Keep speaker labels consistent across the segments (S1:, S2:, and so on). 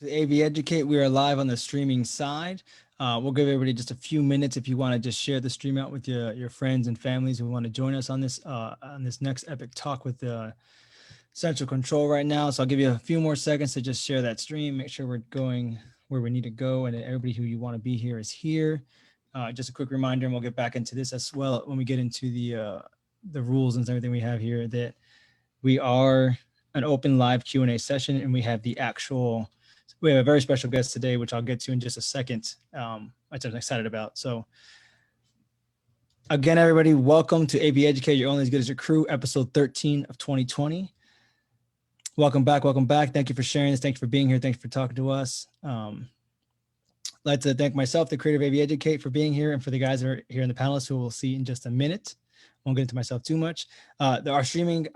S1: The AV Educate, we are live on the streaming side. We'll give everybody just a few minutes if you want to just share the stream out with your friends and families who want to join us on this next epic talk with central control right now. So I'll give you a few more seconds to just share that stream, make sure we're going where we need to go, and that everybody who you want to be here is here. Just a quick reminder, and we'll get back into this as well when we get into the rules and everything we have here, that we are an open live Q&A session, and we have a very special guest today, which I'll get to in just a second, which I'm excited about. So again, everybody, welcome to AV Educate, You're Only as Good as Your Crew, episode 13 of 2020. Welcome back. Welcome back. Thank you for sharing this. Thank you for being here. Thank you for talking to us. I'd like to thank myself, the creator of AV Educate, for being here, and for the guys that are here in the panelists who we'll see in just a minute. Won't get into myself too much. Our streaming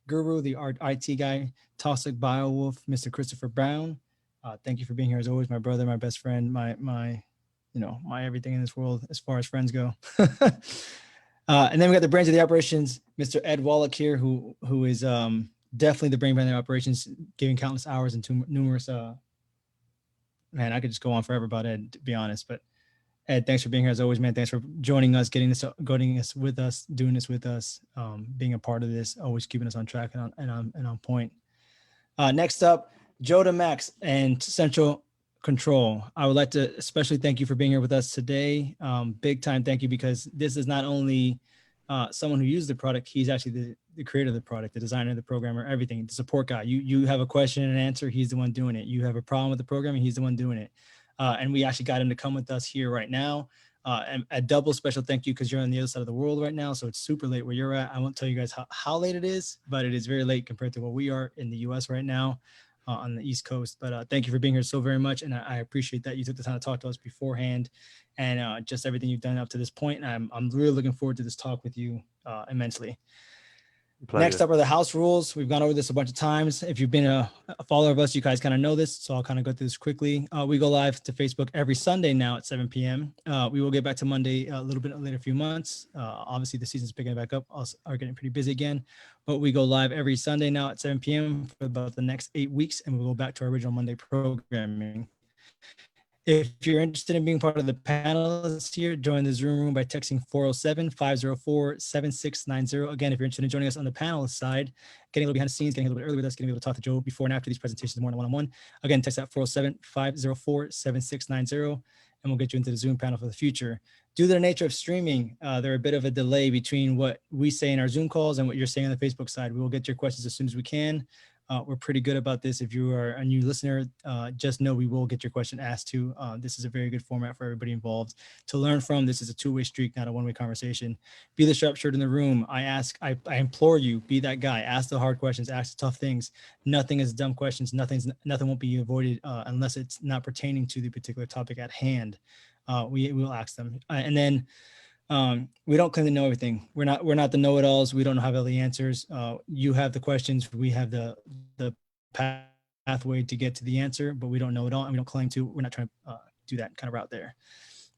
S1: guru, the IT guy, Toxic Biowolf, Mr. Christopher Brown. Thank you for being here as always, my brother, my best friend, my everything in this world as far as friends go. And then we got the brains of the operations, Mr. Ed Wallach here, who is definitely the brain behind the operations, giving countless hours into numerous. Man, I could just go on forever about Ed, to be honest. But Ed, thanks for being here as always, man. Thanks for joining us, getting this with us, doing this with us, being a part of this, always keeping us on track and on point. Next up, Joe Max and Central Control. I would like to especially thank you for being here with us today. Big time thank you, because this is not only someone who used the product, he's actually the creator of the product, the designer, the programmer, everything, the support guy. You have a question and answer, he's the one doing it. You have a problem with the programming, he's the one doing it. And we actually got him to come with us here right now. And a double special thank you, because you're on the other side of the world right now, so it's super late where you're at. I won't tell you guys how late it is, but it is very late compared to where we are in the US right now. On the East Coast. But thank you for being here so very much. And I appreciate that you took the time to talk to us beforehand, and just everything you've done up to this point. And I'm really looking forward to this talk with you immensely. Pleasure. Next up are the house rules. We've gone over this a bunch of times. If you've been a follower of us, you guys kind of know this, so I'll kind of go through this quickly. We go live to Facebook every Sunday now at 7 p.m. We will get back to Monday a little bit later, a few months. Obviously, the season's picking back up. Are getting pretty busy again, but we go live every Sunday now at 7 p.m. for about the next 8 weeks, and we'll go back to our original Monday programming. If you're interested in being part of the panelists here, join the Zoom room by texting 407-504-7690. Again, if you're interested in joining us on the panelist side, getting a little behind the scenes, getting a little bit early with us, getting able to talk to Joe before and after these presentations more than one-on-one. Again, text that 407-504-7690, and we'll get you into the Zoom panel for the future. Due to the nature of streaming, there are a bit of a delay between what we say in our Zoom calls and what you're saying on the Facebook side. We will get your questions as soon as we can. We're pretty good about this. If you are a new listener, just know we will get your question asked too. This is a very good format for everybody involved to learn from. This is a two-way streak, not a one-way conversation. Be the sharp shirt in the room. I implore you, be that guy. Ask the hard questions, ask the tough things. Nothing is dumb questions. Nothing won't be avoided unless it's not pertaining to the particular topic at hand. We will ask them. And then we don't claim to know everything. We're not the know-it-alls. We don't have all the answers. You have the questions. We have the pathway to get to the answer, but we don't know it all, and we don't claim to. We're not trying to do that kind of route there.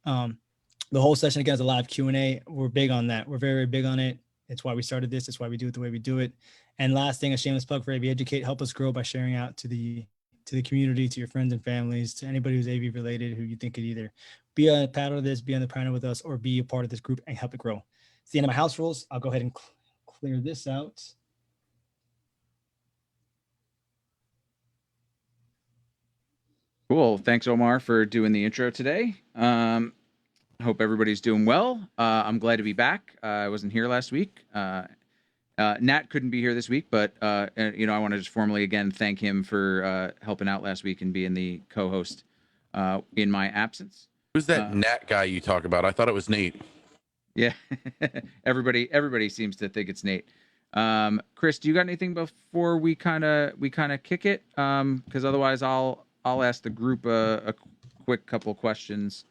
S1: The whole session again is a live Q&A. We're big on that. We're very, very big on it. It's why we started this. It's why we do it the way we do it. And last thing, a shameless plug for AV Educate. Help us grow by sharing out to the community, to your friends and families, to anybody who's AV related who you think could either be on a panel of this, be on the panel with us, or be a part of this group and help it grow. It's the end of my house rules. I'll go ahead and clear this out.
S2: Cool. Thanks, Omar, for doing the intro today. Hope everybody's doing well. I'm glad to be back. I wasn't here last week. Nat couldn't be here this week, but I want to just formally again thank him for helping out last week and being the co-host in my absence.
S3: Who's that Nat guy you talk about? I thought it was Nate.
S2: Yeah, everybody seems to think it's Nate. Chris, do you got anything before we kind of kick it? Because otherwise, I'll ask the group a quick couple questions.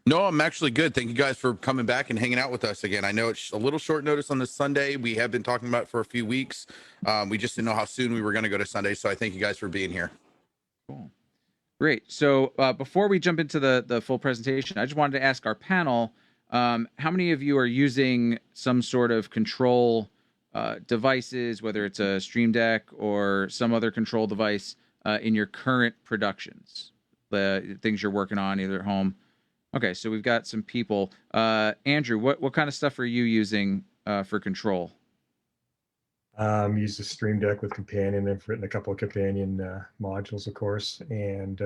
S3: No, I'm actually good. Thank you guys for coming back and hanging out with us again. I know it's a little short notice on this Sunday. We have been talking about it for a few weeks. We just didn't know how soon we were going to go to Sunday, so I thank you guys for being here.
S2: Cool. Great. So before we jump into the full presentation, I just wanted to ask our panel, how many of you are using some sort of control devices, whether it's a stream deck or some other control device in your current productions, the things you're working on either at home. Okay, so we've got some people. Andrew, what kind of stuff are you using for control?
S4: Use the Stream Deck with Companion. I've written a couple of Companion modules, of course, and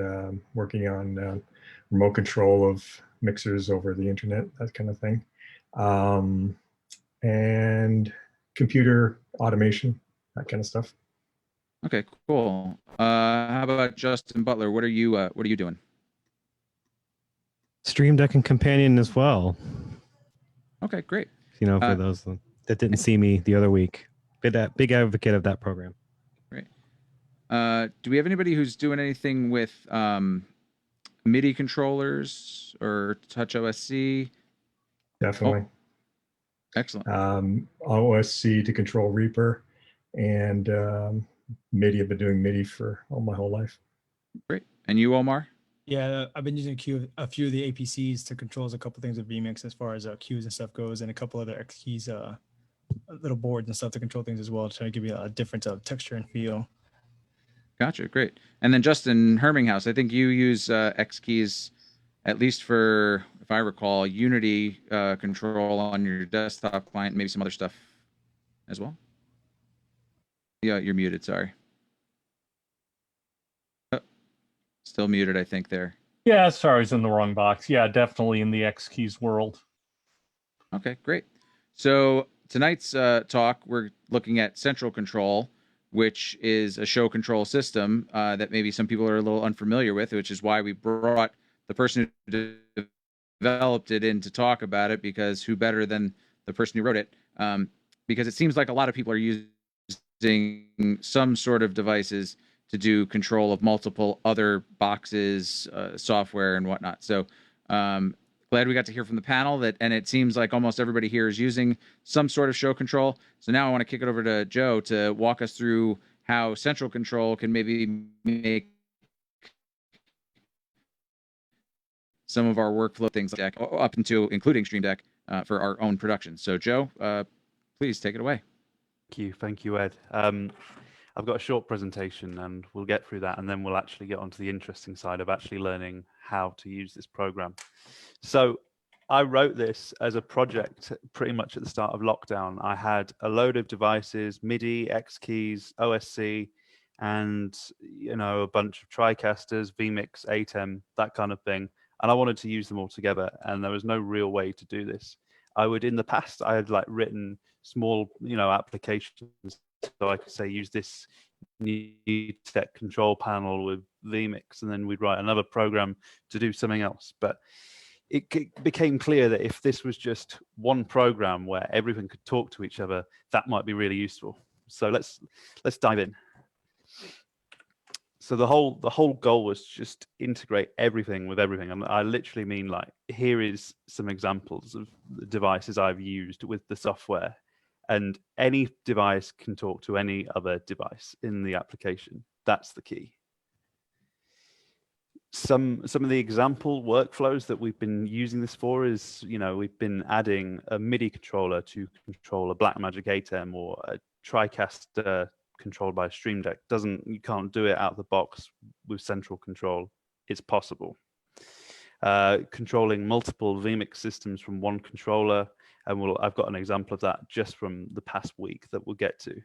S4: working on remote control of mixers over the internet, that kind of thing. And computer automation, that kind of stuff.
S2: Okay, cool. How about Justin Butler? What are you doing?
S5: Stream Deck and Companion as well.
S2: Okay, great.
S5: You know, for those that didn't see me the other week, big advocate of that program.
S2: Great. Do we have anybody who's doing anything with MIDI controllers or Touch OSC?
S4: Definitely.
S2: Oh, excellent.
S4: OSC to control Reaper, and MIDI. I've been doing MIDI for my whole life.
S2: Great. And you, Omar?
S1: Yeah, I've been using a few of the APCs to control a couple things with vMix as far as cues and stuff goes, and a couple other X keys, little boards and stuff to control things as well, to try to give you a difference of texture and feel.
S2: Gotcha, great. And then Justin Herminghaus, I think you use X keys, at least for, if I recall, Unity control on your desktop client, maybe some other stuff as well. Yeah, you're muted, sorry. Still muted, I think, there.
S6: Yeah, sorry, I was in the wrong box. Yeah, definitely in the X keys world.
S2: Okay, great. So tonight's talk, we're looking at central control, which is a show control system that maybe some people are a little unfamiliar with, which is why we brought the person who developed it in to talk about it, because who better than the person who wrote it? Because it seems like a lot of people are using some sort of devices to do control of multiple other boxes, software, and whatnot. So glad we got to hear from the panel and it seems like almost everybody here is using some sort of show control. So now I want to kick it over to Joe to walk us through how central control can maybe make some of our workflow things like up into including Stream Deck for our own production. So Joe, please take it away.
S7: Thank you, Ed. I've got a short presentation and we'll get through that, and then we'll actually get onto the interesting side of actually learning how to use this program. So I wrote this as a project pretty much at the start of lockdown. I had a load of devices, MIDI, X keys, OSC, and a bunch of TriCasters, vMix, ATEM, that kind of thing. And I wanted to use them all together, and there was no real way to do this. In the past, I had written small, applications. So I could say use this new tech control panel with vMix, and then we'd write another program to do something else. But it became clear that if this was just one program where everything could talk to each other, that might be really useful. So let's dive in. So the whole goal was just integrate everything with everything. And I literally mean here is some examples of the devices I've used with the software. And any device can talk to any other device in the application. That's the key. Some of the example workflows that we've been using this for is, we've been adding a MIDI controller to control a Blackmagic ATEM or a TriCaster controlled by a Stream Deck. You can't do it out of the box with central control. It's possible. Controlling multiple vMix systems from one controller. And I've got an example of that just from the past week that we'll get to.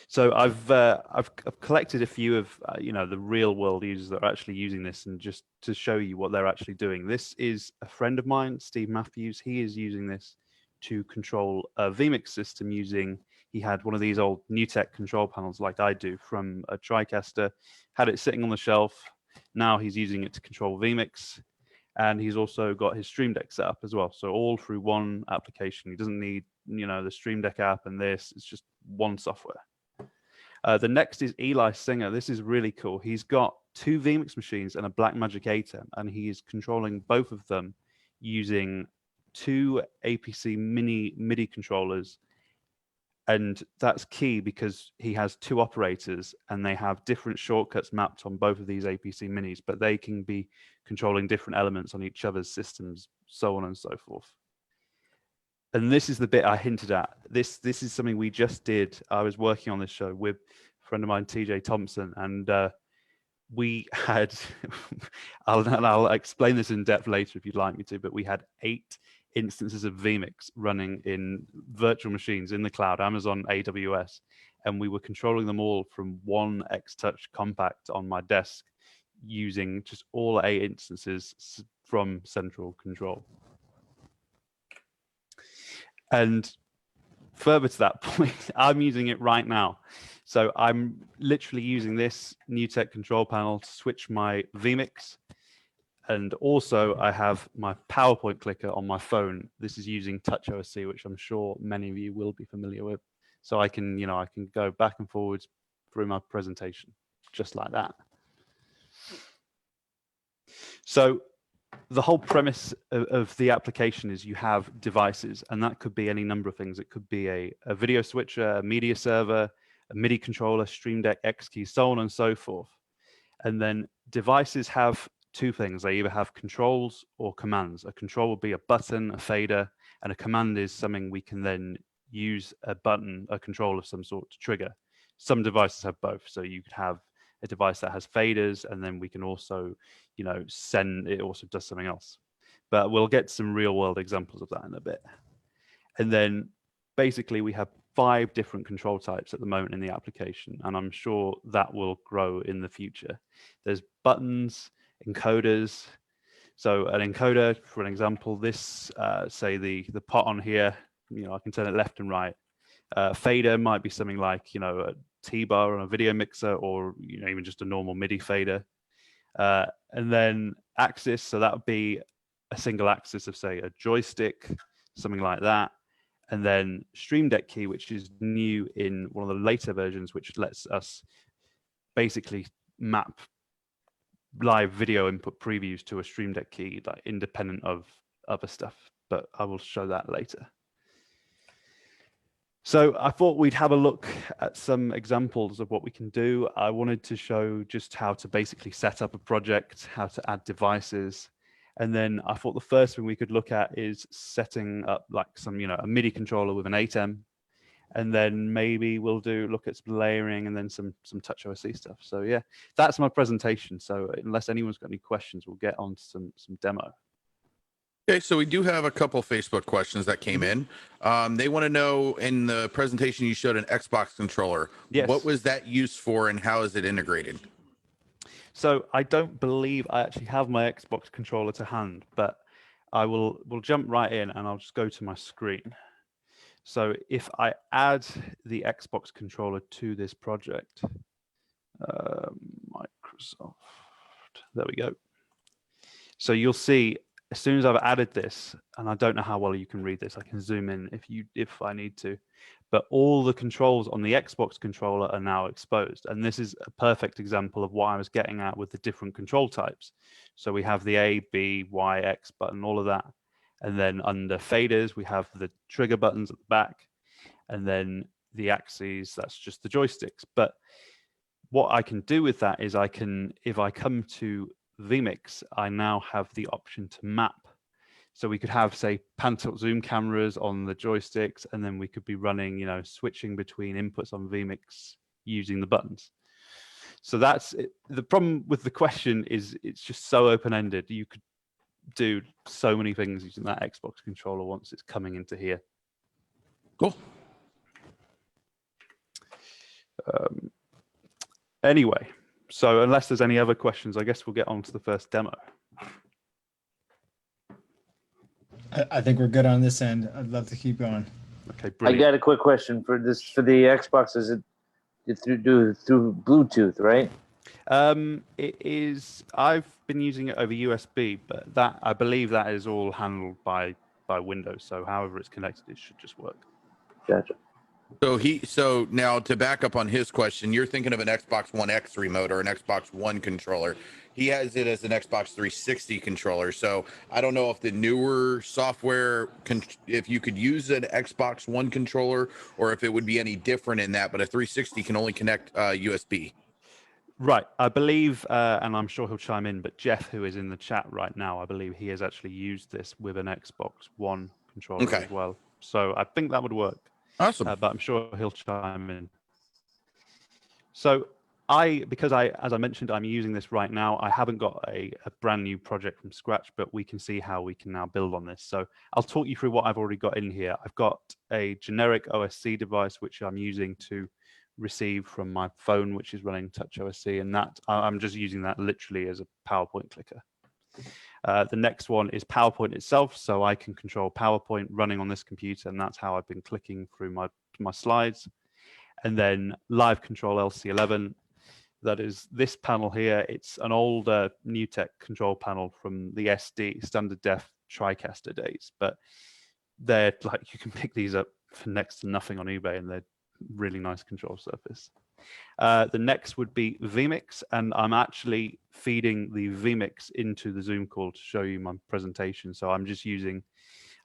S7: So I've collected a few of the real world users that are actually using this, and just to show you what they're actually doing. This is a friend of mine, Steve Matthews. He is using this to control a vMix system he had one of these old NewTek control panels like I do from a TriCaster, had it sitting on the shelf. Now he's using it to control vMix. And he's also got his Stream Deck set up as well. So all through one application. He doesn't need, the Stream Deck app and this. It's just one software. The next is Eli Singer. This is really cool. He's got 2 vMix machines and a Blackmagic ATEM, and he is controlling both of them using 2 APC mini MIDI controllers. And that's key because he has 2 operators and they have different shortcuts mapped on both of these APC minis, but they can be controlling different elements on each other's systems, so on and so forth. And this is the bit I hinted at. This is something we just did. I was working on this show friend of mine, TJ Thompson, and we had, I'll explain this in depth later if you'd like me to, but we had 8 instances of vMix running in virtual machines in the cloud, Amazon AWS, and we were controlling them all from one X-Touch compact on my desk using just all 8 instances from central control. And further to that point, I'm using it right now. So I'm literally using this NewTek control panel to switch my vMix. And also I have my PowerPoint clicker on my phone. This is using TouchOSC, which I'm sure many of you will be familiar with. So I can, I can go back and forwards through my presentation just like that. So the whole premise of the application is you have devices, and that could be any number of things. It could be a video switcher, a media server, a MIDI controller, streamdeck, X keys, so on and so forth. And then devices have 2 things. They either have controls or commands. A control would be a button, a fader, and a command is something we can then use a button, a control of some sort to trigger. Some devices have both. So you could have a device that has faders, and then we can also, send, it also does something else. But we'll get some real world examples of that in a bit. And then basically we have 5 different control types at the moment in the application, and I'm sure that will grow in the future. There's buttons, encoders. So an encoder, for an example, this, say the pot on here, I can turn it left and right. Fader might be something like, a T-bar on a video mixer, or even just a normal MIDI fader. And then axis, so that would be a single axis of, say, a joystick, something like that. And then streamdeck key, which is new in one of the later versions, which lets us basically map live video input previews to a streamdeck key, like independent of other stuff. But I will show that later. So I thought we'd have a look at some examples of what we can do. I wanted to show just how to basically set up a project, how to add devices. And then I thought the first thing we could look at is setting up like some, a MIDI controller with an 8M. And then maybe we'll look at some layering and then some TouchOSC stuff. So yeah, that's my presentation. So unless anyone's got any questions, we'll get on to some demo.
S3: Okay, so we do have a couple Facebook questions that came in. They want to know, in the presentation you showed an Xbox controller.
S7: Yes.
S3: What was that used for, and how is it integrated?
S7: So I don't believe I actually have my Xbox controller to hand, but we'll jump right in and I'll just go to my screen. So if I add the Xbox controller to this project, Microsoft, there we go. So you'll see, as soon as I've added this, and I don't know how well you can read this, I can zoom in if I need to, but all the controls on the Xbox controller are now exposed. And this is a perfect example of what I was getting at with the different control types. So we have the A, B, Y, X button, all of that. And then under faders, we have the trigger buttons at the back. And then the axes, that's just the joysticks. But what I can do with that is if I come to vMix, I now have the option to map. So we could have, say, pan tilt zoom cameras on the joysticks, and then we could be running, switching between inputs on vMix using the buttons. So that's it. The problem with the question is it's just so open-ended. You could do so many things using that Xbox controller once it's coming into here.
S3: Cool.
S7: Anyway, so unless there's any other questions, I guess we'll get on to the first demo.
S1: I think we're good on this end. I'd love to keep going.
S7: Okay, brilliant.
S8: I got a quick question for this. For the Xbox, is it through Bluetooth, right?
S7: It is. I've been using it over USB, but that I believe that is all handled by Windows. So however it's connected, it should just work.
S8: Gotcha.
S3: So now to back up on his question, you're thinking of an Xbox One X remote or an Xbox One controller. He has it as an Xbox 360 controller. So I don't know if the newer software, if you could use an Xbox One controller, or if it would be any different in that. But a 360 can only connect USB.
S7: Right. I believe, and I'm sure he'll chime in, but Jeff, who is in the chat right now, I believe he has actually used this with an Xbox One controller as well. So I think that would work.
S3: Awesome.
S7: But I'm sure he'll chime in. So because as I mentioned, I'm using this right now. I haven't got a brand new project from scratch, but we can see how we can now build on this. So I'll talk you through what I've already got in here. I've got a generic OSC device, which I'm using to receive from my phone, which is running Touch OSC, and that I'm just using that literally as a PowerPoint clicker. The next one is PowerPoint itself, so I can control PowerPoint running on this computer, and that's how I've been clicking through my slides. And then Live Control LC11. That is this panel here. It's an older NewTek control panel from the SD standard def TriCaster days, but they're like, you can pick these up for next to nothing on eBay, and they're really nice control surface. The next would be vMix, and I'm actually feeding the vMix into the Zoom call to show you my presentation. So I'm just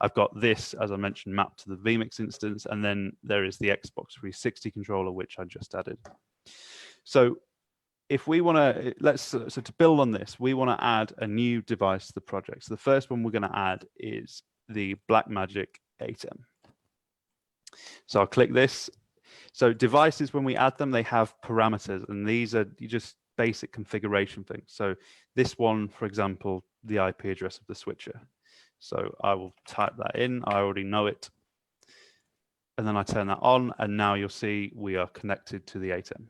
S7: I've got this, as I mentioned, mapped to the vMix instance, and then there is the Xbox 360 controller, which I just added. So if we want to, so to build on this, we want to add a new device to the project. So the first one we're going to add is the Blackmagic 8M. So I'll click this. So devices, when we add them, they have parameters, and these are just basic configuration things. So this one, for example, the IP address of the switcher. So I will type that in. I already know it. And then I turn that on, and now you'll see we are connected to the 8M.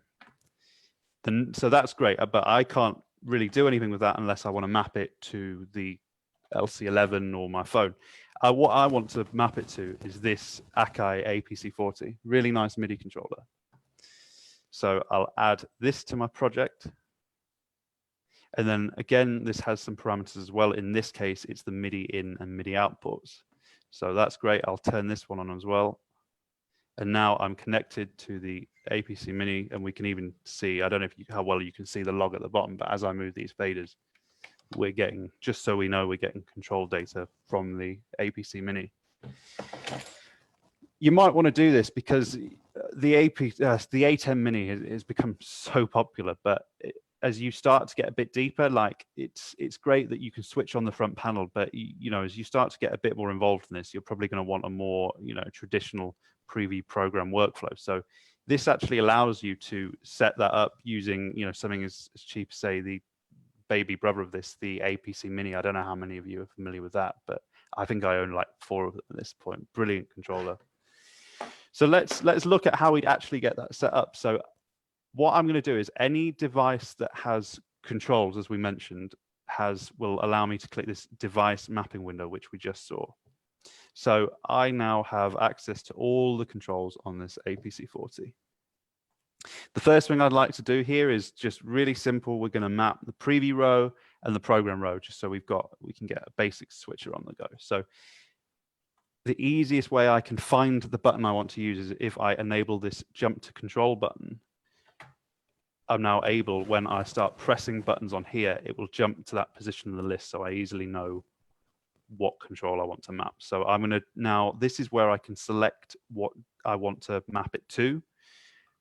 S7: So that's great, but I can't really do anything with that unless I want to map it to the LC11 or my phone. What I want to map it to is this Akai APC40, really nice MIDI controller. So I'll add this to my project. And then again, this has some parameters as well. In this case, it's the MIDI in and MIDI out ports. So that's great. I'll turn this one on as well. And now I'm connected to the APC Mini, and we can even see, I don't know how well you can see the log at the bottom, but as I move these faders, we're getting, just so we know, we're getting control data from the APC Mini. You might want to do this because the 8M Mini has become so popular, but as you start to get a bit deeper, like it's great that you can switch on the front panel, but as you start to get a bit more involved in this, you're probably going to want a more traditional preview program workflow. So this actually allows you to set that up using something as cheap as, say, the baby brother of this, the APC Mini. I don't know how many of you are familiar with that, but I think I own like 4 of them at this point. Brilliant controller. So let's look at how we'd actually get that set up. So what I'm going to do is any device that has controls, as we mentioned, will allow me to click this device mapping window, which we just saw. So I now have access to all the controls on this APC40. The first thing I'd like to do here is just really simple. We're going to map the preview row and the program row, just so we can get a basic switcher on the go. So the easiest way I can find the button I want to use is if I enable this jump to control button. I'm now able, when I start pressing buttons on here, it will jump to that position in the list, so I easily know what control I want to map. So I'm going to now, this is where I can select what I want to map it to.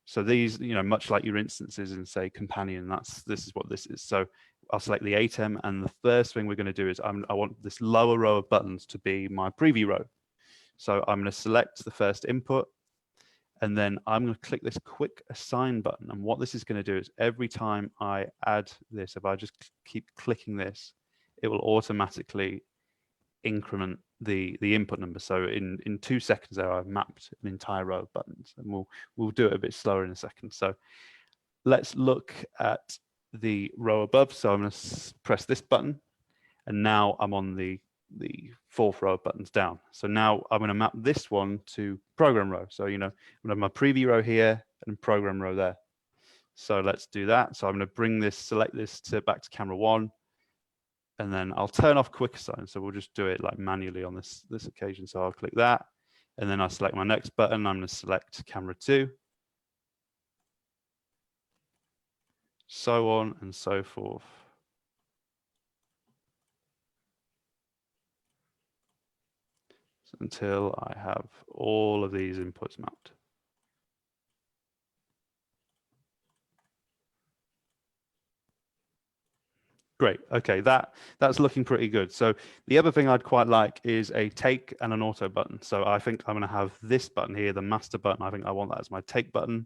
S7: So these, much like your instances in, say, Companion, this is what this is. So I'll select the 8M, and the first thing we're going to do is I want this lower row of buttons to be my preview row. So I'm going to select the first input, and then I'm going to click this quick assign button. And what this is going to do is every time I add this, if I just keep clicking this, it will automatically increment the input number. So in 2 seconds there, I've mapped an entire row of buttons, and we'll do it a bit slower in a second. So let's look at the row above. So I'm going to press this button, and now I'm on the 4th row of buttons down. So now I'm going to map this one to program row. So I'm going to have my preview row here and program row there. So let's do that. So I'm going to select this back to camera 1. And then I'll turn off quick assign. So we'll just do it like manually on this occasion. So I'll click that, and then I'll select my next button. I'm going to select camera 2, so on and so forth. Until I have all of these inputs mapped. Great. Okay, that's looking pretty good. So the other thing I'd quite like is a take and an auto button. So I think I'm going to have this button here, the master button. I think I want that as my take button.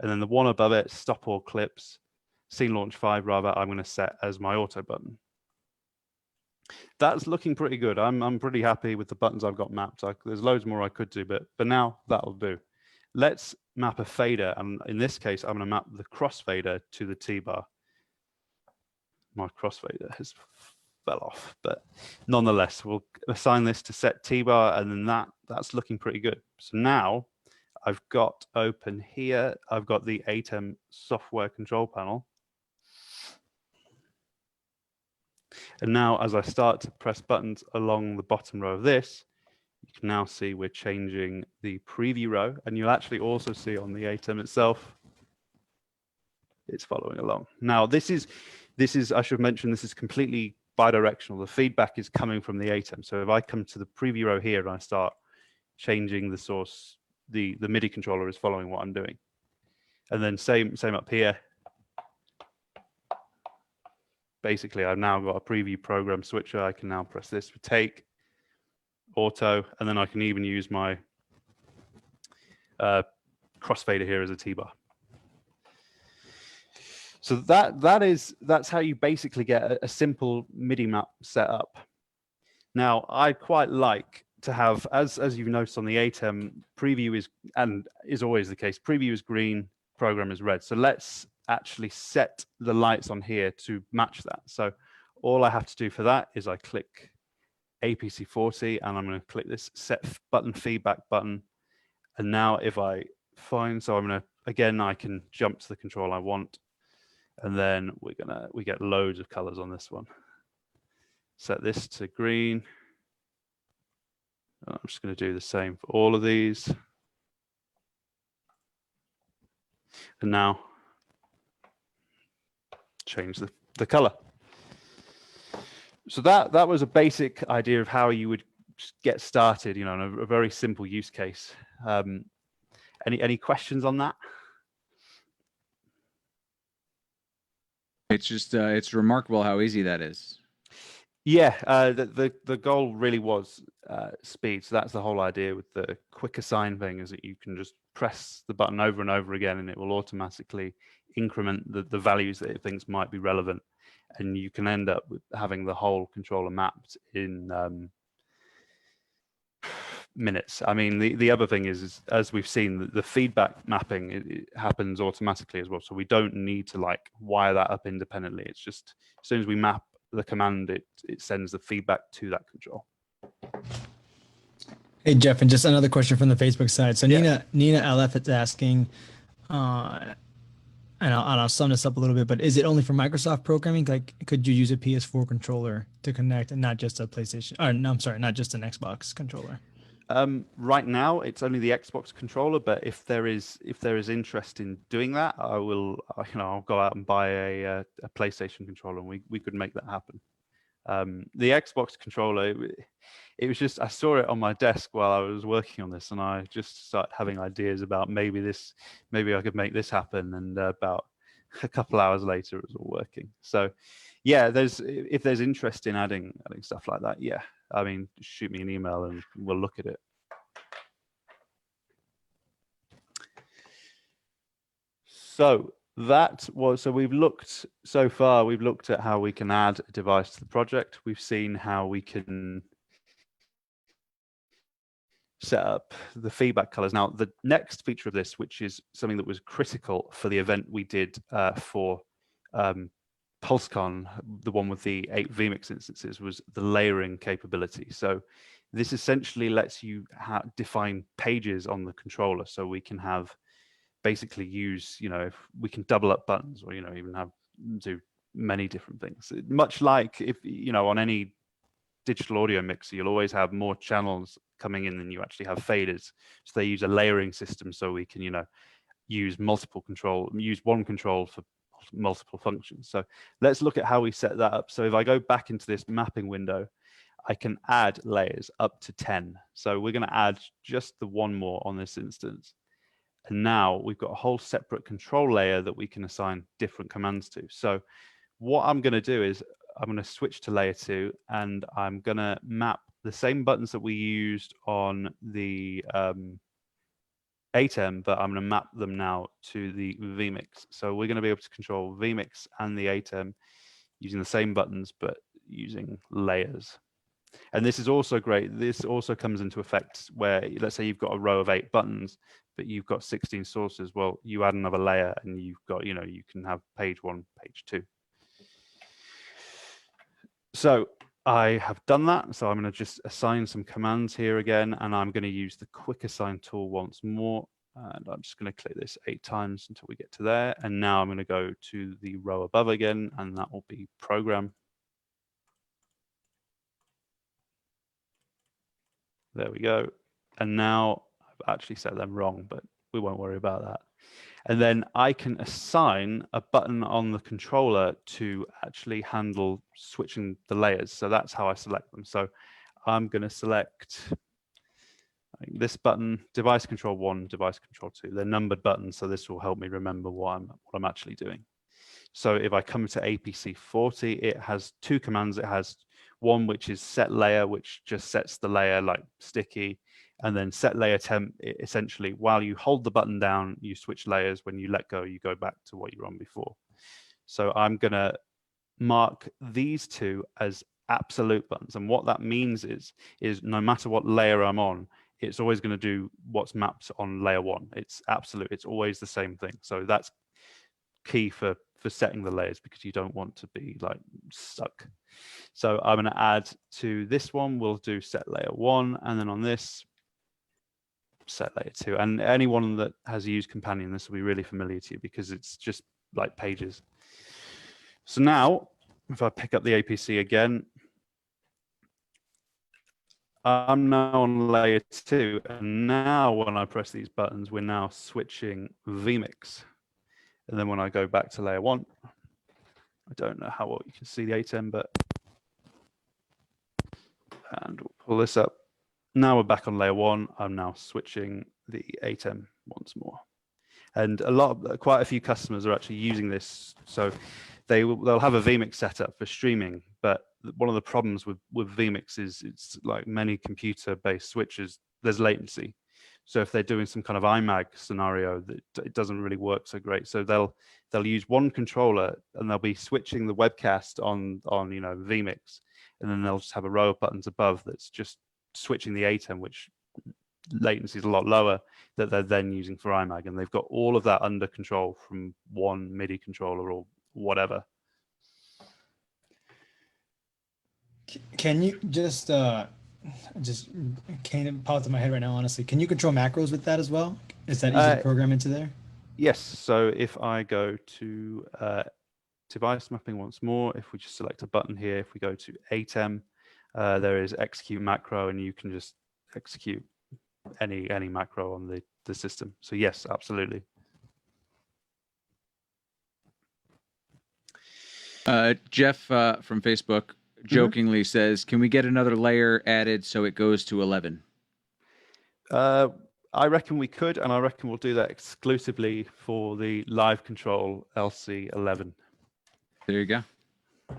S7: And then the one above it, stop all clips, scene launch 5 rather, I'm going to set as my auto button. That's looking pretty good. I'm pretty happy with the buttons I've got mapped. There's loads more I could do, but for now, that'll do. Let's map a fader. And in this case, I'm going to map the crossfader to the T-bar. My crossfader has fell off, but nonetheless, we'll assign this to set T-bar, and then that's looking pretty good. So now I've got open here, I've got the ATEM software control panel. And now as I start to press buttons along the bottom row of this, you can now see we're changing the preview row, and you'll actually also see on the ATEM itself, it's following along. Now this is, I should mention, this is completely bidirectional. The feedback is coming from the ATEM. So if I come to the preview row here and I start changing the source, the MIDI controller is following what I'm doing. And then same up here. Basically, I've now got a preview program switcher. I can now press this for take, auto, and then I can even use my crossfader here as a T-bar. So that's how you basically get a simple MIDI map set up. Now, I quite like to have, as you've noticed on the ATEM, preview is always the case. Preview is green, program is red. So let's actually set the lights on here to match that. So all I have to do for that is I click APC 40, and I'm going to click this set button feedback button. And now if I find, so I'm going to, again, I can jump to the control I want. And then we get loads of colors on this one. Set this to green. I'm just going to do the same for all of these. And now change the color. So that was a basic idea of how you would get started, you know, in a very simple use case. Any questions on that?
S2: It's just it's remarkable how easy that is.
S7: Yeah, the goal really was speed. So that's the whole idea with the quick assign thing, is that you can just press the button over and over again, and it will automatically increment the values that it thinks might be relevant, and you can end up with having the whole controller mapped in minutes. I mean, the other thing is as we've seen, the feedback mapping, it happens automatically as well. So we don't need to like wire that up independently. It's just as soon as we map the command, it sends the feedback to that control.
S1: Hey Jeff, and just another question from the Facebook side. So
S7: Yeah.
S1: Nina LF is asking, and I'll sum this up a little bit, but is it only for Microsoft programming? Like, could you use a PS4 controller to connect and not just a PlayStation? Or no, I'm sorry, not just an Xbox controller.
S7: Right now, it's only the Xbox controller, but if there is interest in doing that, I'll go out and buy a PlayStation controller, and we could make that happen. The Xbox controller, it was just, I saw it on my desk while I was working on this, and I just started having ideas about maybe I could make this happen, and about a couple hours later, it was all working. So, yeah, if there's interest in adding stuff like that, yeah. I mean, shoot me an email and we'll look at it. So we've looked so far, we've looked at how we can add a device to the project. We've seen how we can set up the feedback colors. Now, the next feature of this, which is something that was critical for the event we did for PulseCon, the one with the 8 vMix instances, was the layering capability. So this essentially lets you define pages on the controller, so we can basically use, we can double up buttons, or even do many different things. Much like if on any digital audio mixer, you'll always have more channels coming in than you actually have faders. So they use a layering system, so we can use one control for multiple functions. So let's look at how we set that up. So if I go back into this mapping window, I can add layers up to 10. So we're going to add just the one more on this instance. And now we've got a whole separate control layer that we can assign different commands to. So what I'm going to do is I'm going to switch to layer 2, and I'm going to map the same buttons that we used on the ATEM, but I'm going to map them now to the vmix. So we're going to be able to control vmix and the ATEM using the same buttons, but using layers. And this is also great. This also comes into effect where, let's say you've got a row of 8 buttons, but you've got 16 sources. Well, you add another layer and you've got, you know, you can have page 1, page 2. So I have done that. So I'm going to just assign some commands here again, and I'm going to use the quick assign tool once more. And I'm just going to click this 8 times until we get to there. And now I'm going to go to the row above again, and that will be program. There we go. And now I've actually set them wrong, but we won't worry about that. And then I can assign a button on the controller to actually handle switching the layers. So that's how I select them. So I'm going to select this button, device control 1, device control 2. They're numbered buttons, so this will help me remember what I'm actually doing. So if I come to APC 40, it has 2 commands. It has one which is set layer, which just sets the layer like sticky, and then set layer temp. Essentially, while you hold the button down, you switch layers. When you let go, you go back to what you were on before. So I'm going to mark these 2 as absolute buttons. And what that means is no matter what layer I'm on, it's always going to do what's mapped on layer 1. It's absolute. It's always the same thing. So that's key for setting the layers, because you don't want to be like stuck. So I'm going to add to this one, we'll do set layer 1, and then on this, set layer 2. And anyone that has used Companion, this will be really familiar to you because it's just like pages. So now, if I pick up the APC again, I'm now on layer 2, and now when I press these buttons, we're now switching vmix. And then when I go back to layer 1, I don't know how well you can see the ATEM, but, and we'll pull this up. Now we're back on layer 1. I'm now switching the ATEM once more. And quite a few customers are actually using this. So they'll have a vmix setup for streaming, but one of the problems with vmix is it's like many computer-based switches, there's latency. So if they're doing some kind of IMAG scenario, that it doesn't really work so great. So they'll use one controller and they'll be switching the webcast on vmix, and then they'll just have a row of buttons above that's just switching the ATEM, which latency is a lot lower, that they're then using for IMAG, and they've got all of that under control from one MIDI controller or whatever.
S1: Can you just can't pop to my head right now, honestly. Can you control macros with that as well? Is that easy to program into there?
S7: Yes. So if I go to device mapping once more, if we just select a button here, if we go to ATEM, there is execute macro, and you can just execute any macro on the system. So yes, absolutely.
S2: Jeff from Facebook jokingly says, can we get another layer added so it goes to 11?
S7: I reckon we could, and I reckon we'll do that exclusively for the live control LC11.
S2: There you go.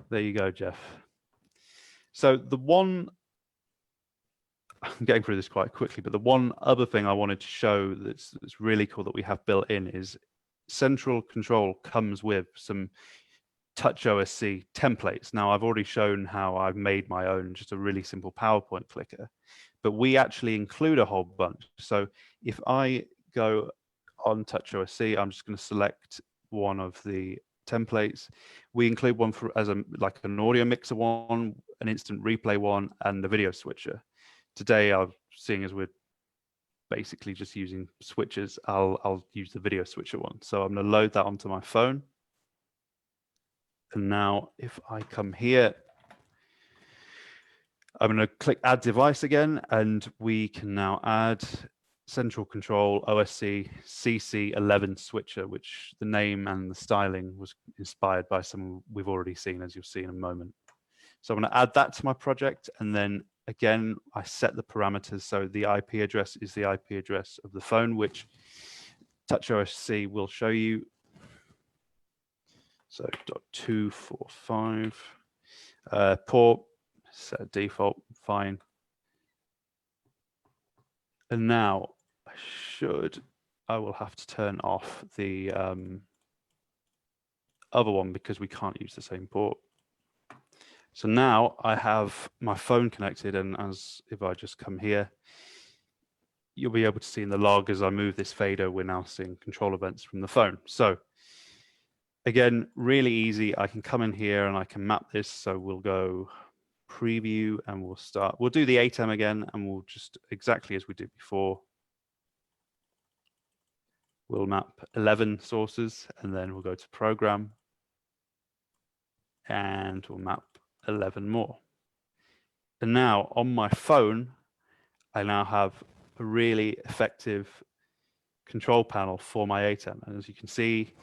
S7: There you go, Jeff. So I'm getting through this quite quickly, but the one other thing I wanted to show that's really cool that we have built in is central control comes with some TouchOSC templates. Now, I've already shown how I've made my own, just a really simple PowerPoint clicker, but we actually include a whole bunch. So if I go on TouchOSC, I'm just going to select one of the templates. We include one as like an audio mixer one, an instant replay one, and a video switcher. Today, I'm seeing as we're basically just using switches, I'll use the video switcher one. So I'm going to load that onto my phone. And now if I come here, I'm going to click add device again, and we can now add central control OSC CC11 switcher, which the name and the styling was inspired by some we've already seen, as you'll see in a moment. So I'm going to add that to my project, and then again, I set the parameters. So the IP address is the IP address of the phone, which TouchOSC will show you. So .245 port, set default, fine. And now I should I will have to turn off the other one because we can't use the same port. So now I have my phone connected, and as if I just come here, you'll be able to see in the log as I move this fader, we're now seeing control events from the phone. So again, really easy. I can come in here and I can map this. So we'll go preview and we'll do the ATEM again, and we'll just exactly as we did before. We'll map 11 sources, and then we'll go to program and we'll map 11 more. And now on my phone, I now have a really effective control panel for my ATEM. And as you can see,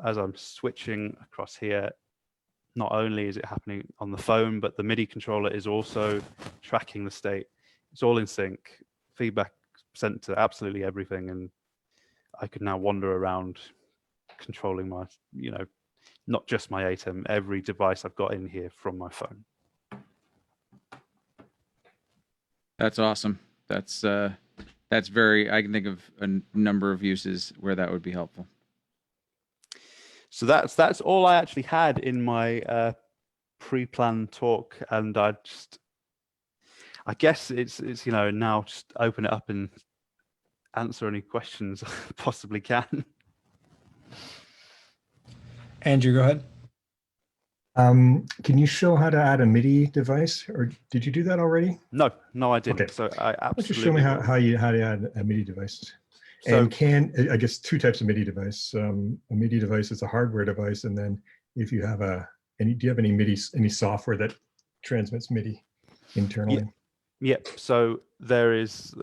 S7: as I'm switching across here, not only is it happening on the phone, but the MIDI controller is also tracking the state. It's all in sync, feedback sent to absolutely everything. And I could now wander around controlling my, not just my ATEM, every device I've got in here from my phone.
S2: That's awesome. That's very, I can think of a number of uses where that would be helpful.
S7: So that's all I actually had in my pre-planned talk, and I guess it's now just open it up and answer any questions I possibly can.
S1: Andrew, go ahead.
S4: Can you show how to add a MIDI device, or did you do that already?
S7: No, I didn't.
S4: Okay.
S7: So I absolutely.
S4: Why don't you show me how to add a MIDI device?
S7: So,
S4: and I guess two types of MIDI device. A MIDI device is a hardware device, and then if you have do you have any software that transmits MIDI internally?
S7: Yep. So there's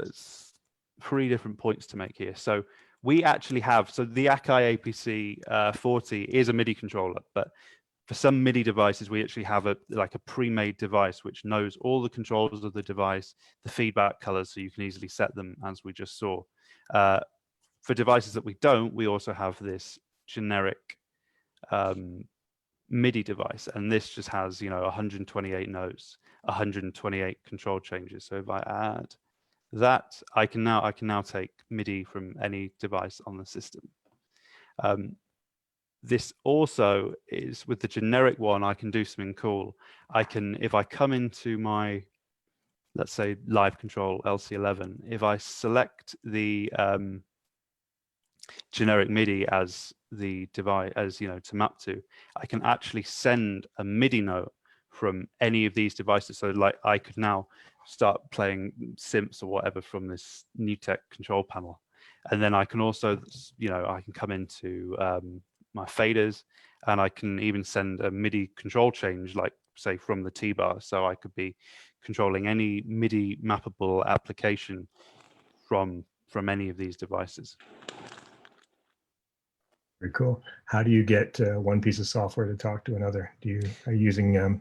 S7: 3 different points to make here. So we actually have, so the Akai APC 40 is a MIDI controller, but for some MIDI devices, we actually have a pre-made device which knows all the controls of the device, the feedback colors, so you can easily set them as we just saw. For devices that we don't, we also have this generic MIDI device, and this just has 128 notes, 128 control changes. So if I add that, I can now take MIDI from any device on the system. This also is with the generic one, I can do something cool. If I come into my, let's say, live control LC11, if I select the generic MIDI as the device, to map to, I can actually send a MIDI note from any of these devices. So like I could now start playing synths or whatever from this new tech control panel. And then I can also, I can come into my faders, and I can even send a MIDI control change, like say from the T-bar. So I could be controlling any MIDI mappable application from any of these devices.
S4: Very cool. How do you get one piece of software to talk to another? Are you using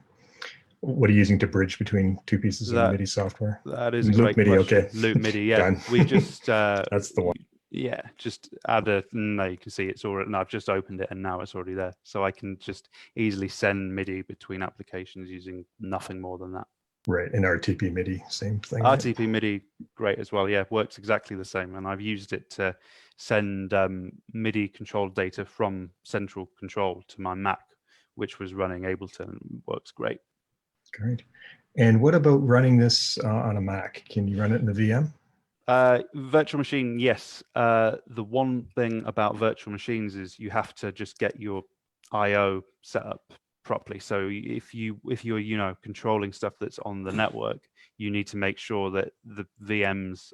S4: what are you using to bridge between two pieces of MIDI software?
S7: That is a
S4: Loop
S7: great
S4: MIDI,
S7: question.
S4: okay.
S7: Loop MIDI, yeah.
S4: Done.
S7: We just
S4: that's the one.
S7: Yeah, just add a. No, you can see it's already. And I've just opened it, and now it's already there. So I can just easily send MIDI between applications using nothing more than that.
S4: Right, and RTP MIDI, same thing.
S7: RTP MIDI, great as well. Yeah, works exactly the same, and I've used it to send MIDI control data from central control to my Mac, which was running Ableton. Works great.
S4: Great. And what about running this on a Mac? Can you run it in the VM?
S7: Virtual machine, yes. The one thing about virtual machines is you have to just get your I/O set up properly. So if you're controlling stuff that's on the network, you need to make sure that the VM's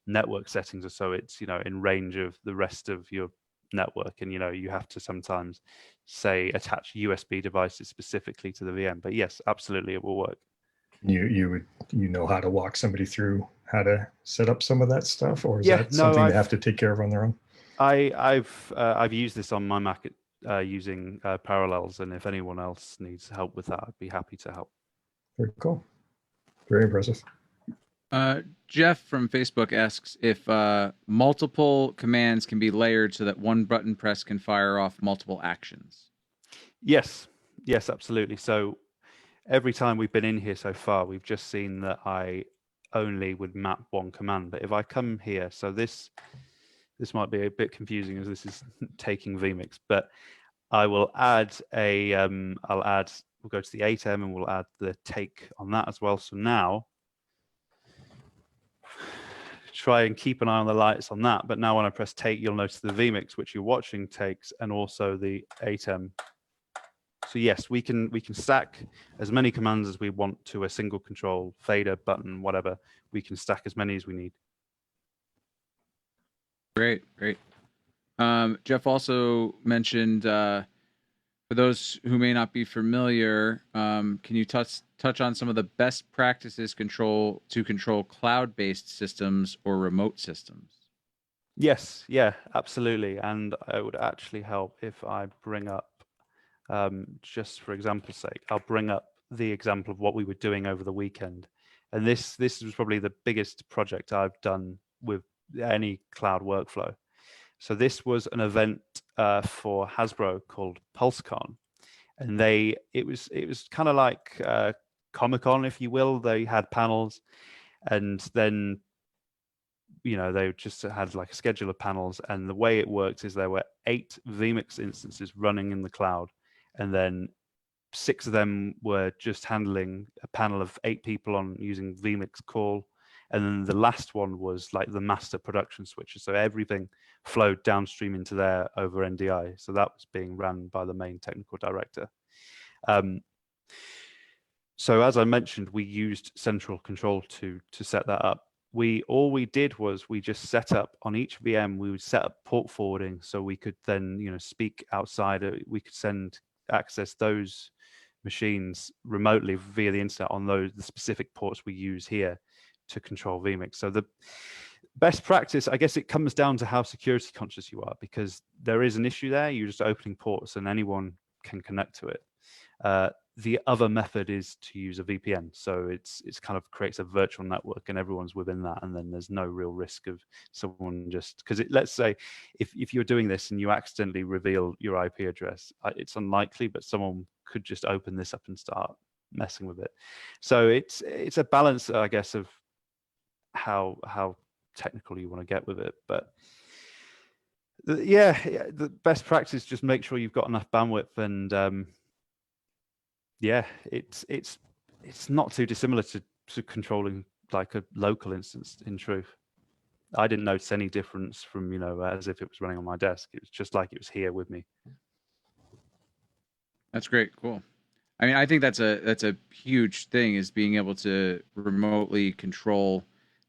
S7: network settings are so it's in range of the rest of your network, and you have to sometimes say attach USB devices specifically to the VM. But yes, absolutely, it will work.
S4: You know how to walk somebody through how to set up some of that stuff, or is that something they have to take care of on their own?
S7: I've used this on my Mac using Parallels, and if anyone else needs help with that, I'd be happy to help.
S4: Very cool. Very impressive.
S2: Jeff from Facebook asks if multiple commands can be layered so that one button press can fire off multiple actions.
S7: Yes, absolutely. So every time we've been in here so far, we've just seen that I only would map one command. But if I come here, so this this might be a bit confusing as this is taking vmix, but I will add we'll go to the 8M and we'll add the take on that as well. So now try and keep an eye on the lights on that. But now when I press take, you'll notice the vmix, which you're watching, takes, and also the 8M. So yes, we can stack as many commands as we want to a single control, fader, button, whatever. We can stack as many as we need.
S2: Great. Jeff also mentioned, for those who may not be familiar, can you touch on some of the best practices to control cloud-based systems or remote systems?
S7: Yes, yeah, absolutely. And it would actually help if I bring up, just for example's sake, I'll bring up the example of what we were doing over the weekend. And this was probably the biggest project I've done with any cloud workflow. So this was an event for Hasbro called PulseCon, and it was kind of like Comic-Con, if you will. They had panels, and then they just had like a schedule of panels. And the way it worked is there were 8 vmix instances running in the cloud, and then 6 of them were just handling a panel of 8 people on using vmix call. And then the last one was like the master production switcher. So everything flowed downstream into there over NDI. So that was being run by the main technical director. So as I mentioned, we used central control to set that up. All we did was we just set up on each VM, we would set up port forwarding so we could then speak outside. We could access those machines remotely via the internet on the specific ports we use here to control vmix. So the best practice, I guess, it comes down to how security conscious you are, because there is an issue there. You're just opening ports and anyone can connect to it. The other method is to use a VPN. So it's kind of creates a virtual network and everyone's within that, and then there's no real risk of someone just, because let's say if you're doing this and you accidentally reveal your IP address, it's unlikely, but someone could just open this up and start messing with it. So it's a balance, I guess, of how technical you want to get with it. But the best practice, just make sure you've got enough bandwidth, and it's not too dissimilar to controlling like a local instance, in truth. I didn't notice any difference from as if it was running on my desk. It was just like it was here with me.
S2: That's great. Cool. I mean, I think that's a huge thing, is being able to remotely control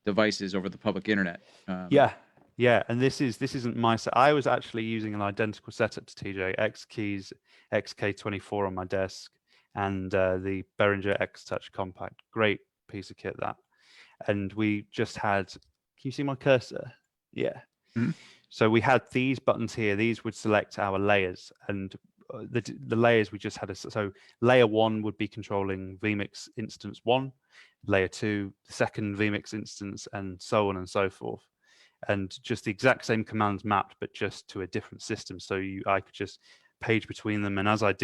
S2: devices over the public internet.
S7: Yeah, and this isn't my set. I was actually using an identical setup to TJ, X keys XK24 on my desk, and the Behringer X Touch Compact. Great piece of kit, that. And we just had, can you see my cursor? Yeah.
S2: Mm-hmm.
S7: So we had these buttons here. These would select our layers, and the layers we just had. So layer 1 would be controlling vmix instance 1, layer 2, the second vmix instance, and so on and so forth. And just the exact same commands mapped, but just to a different system. So I could just page between them, and as I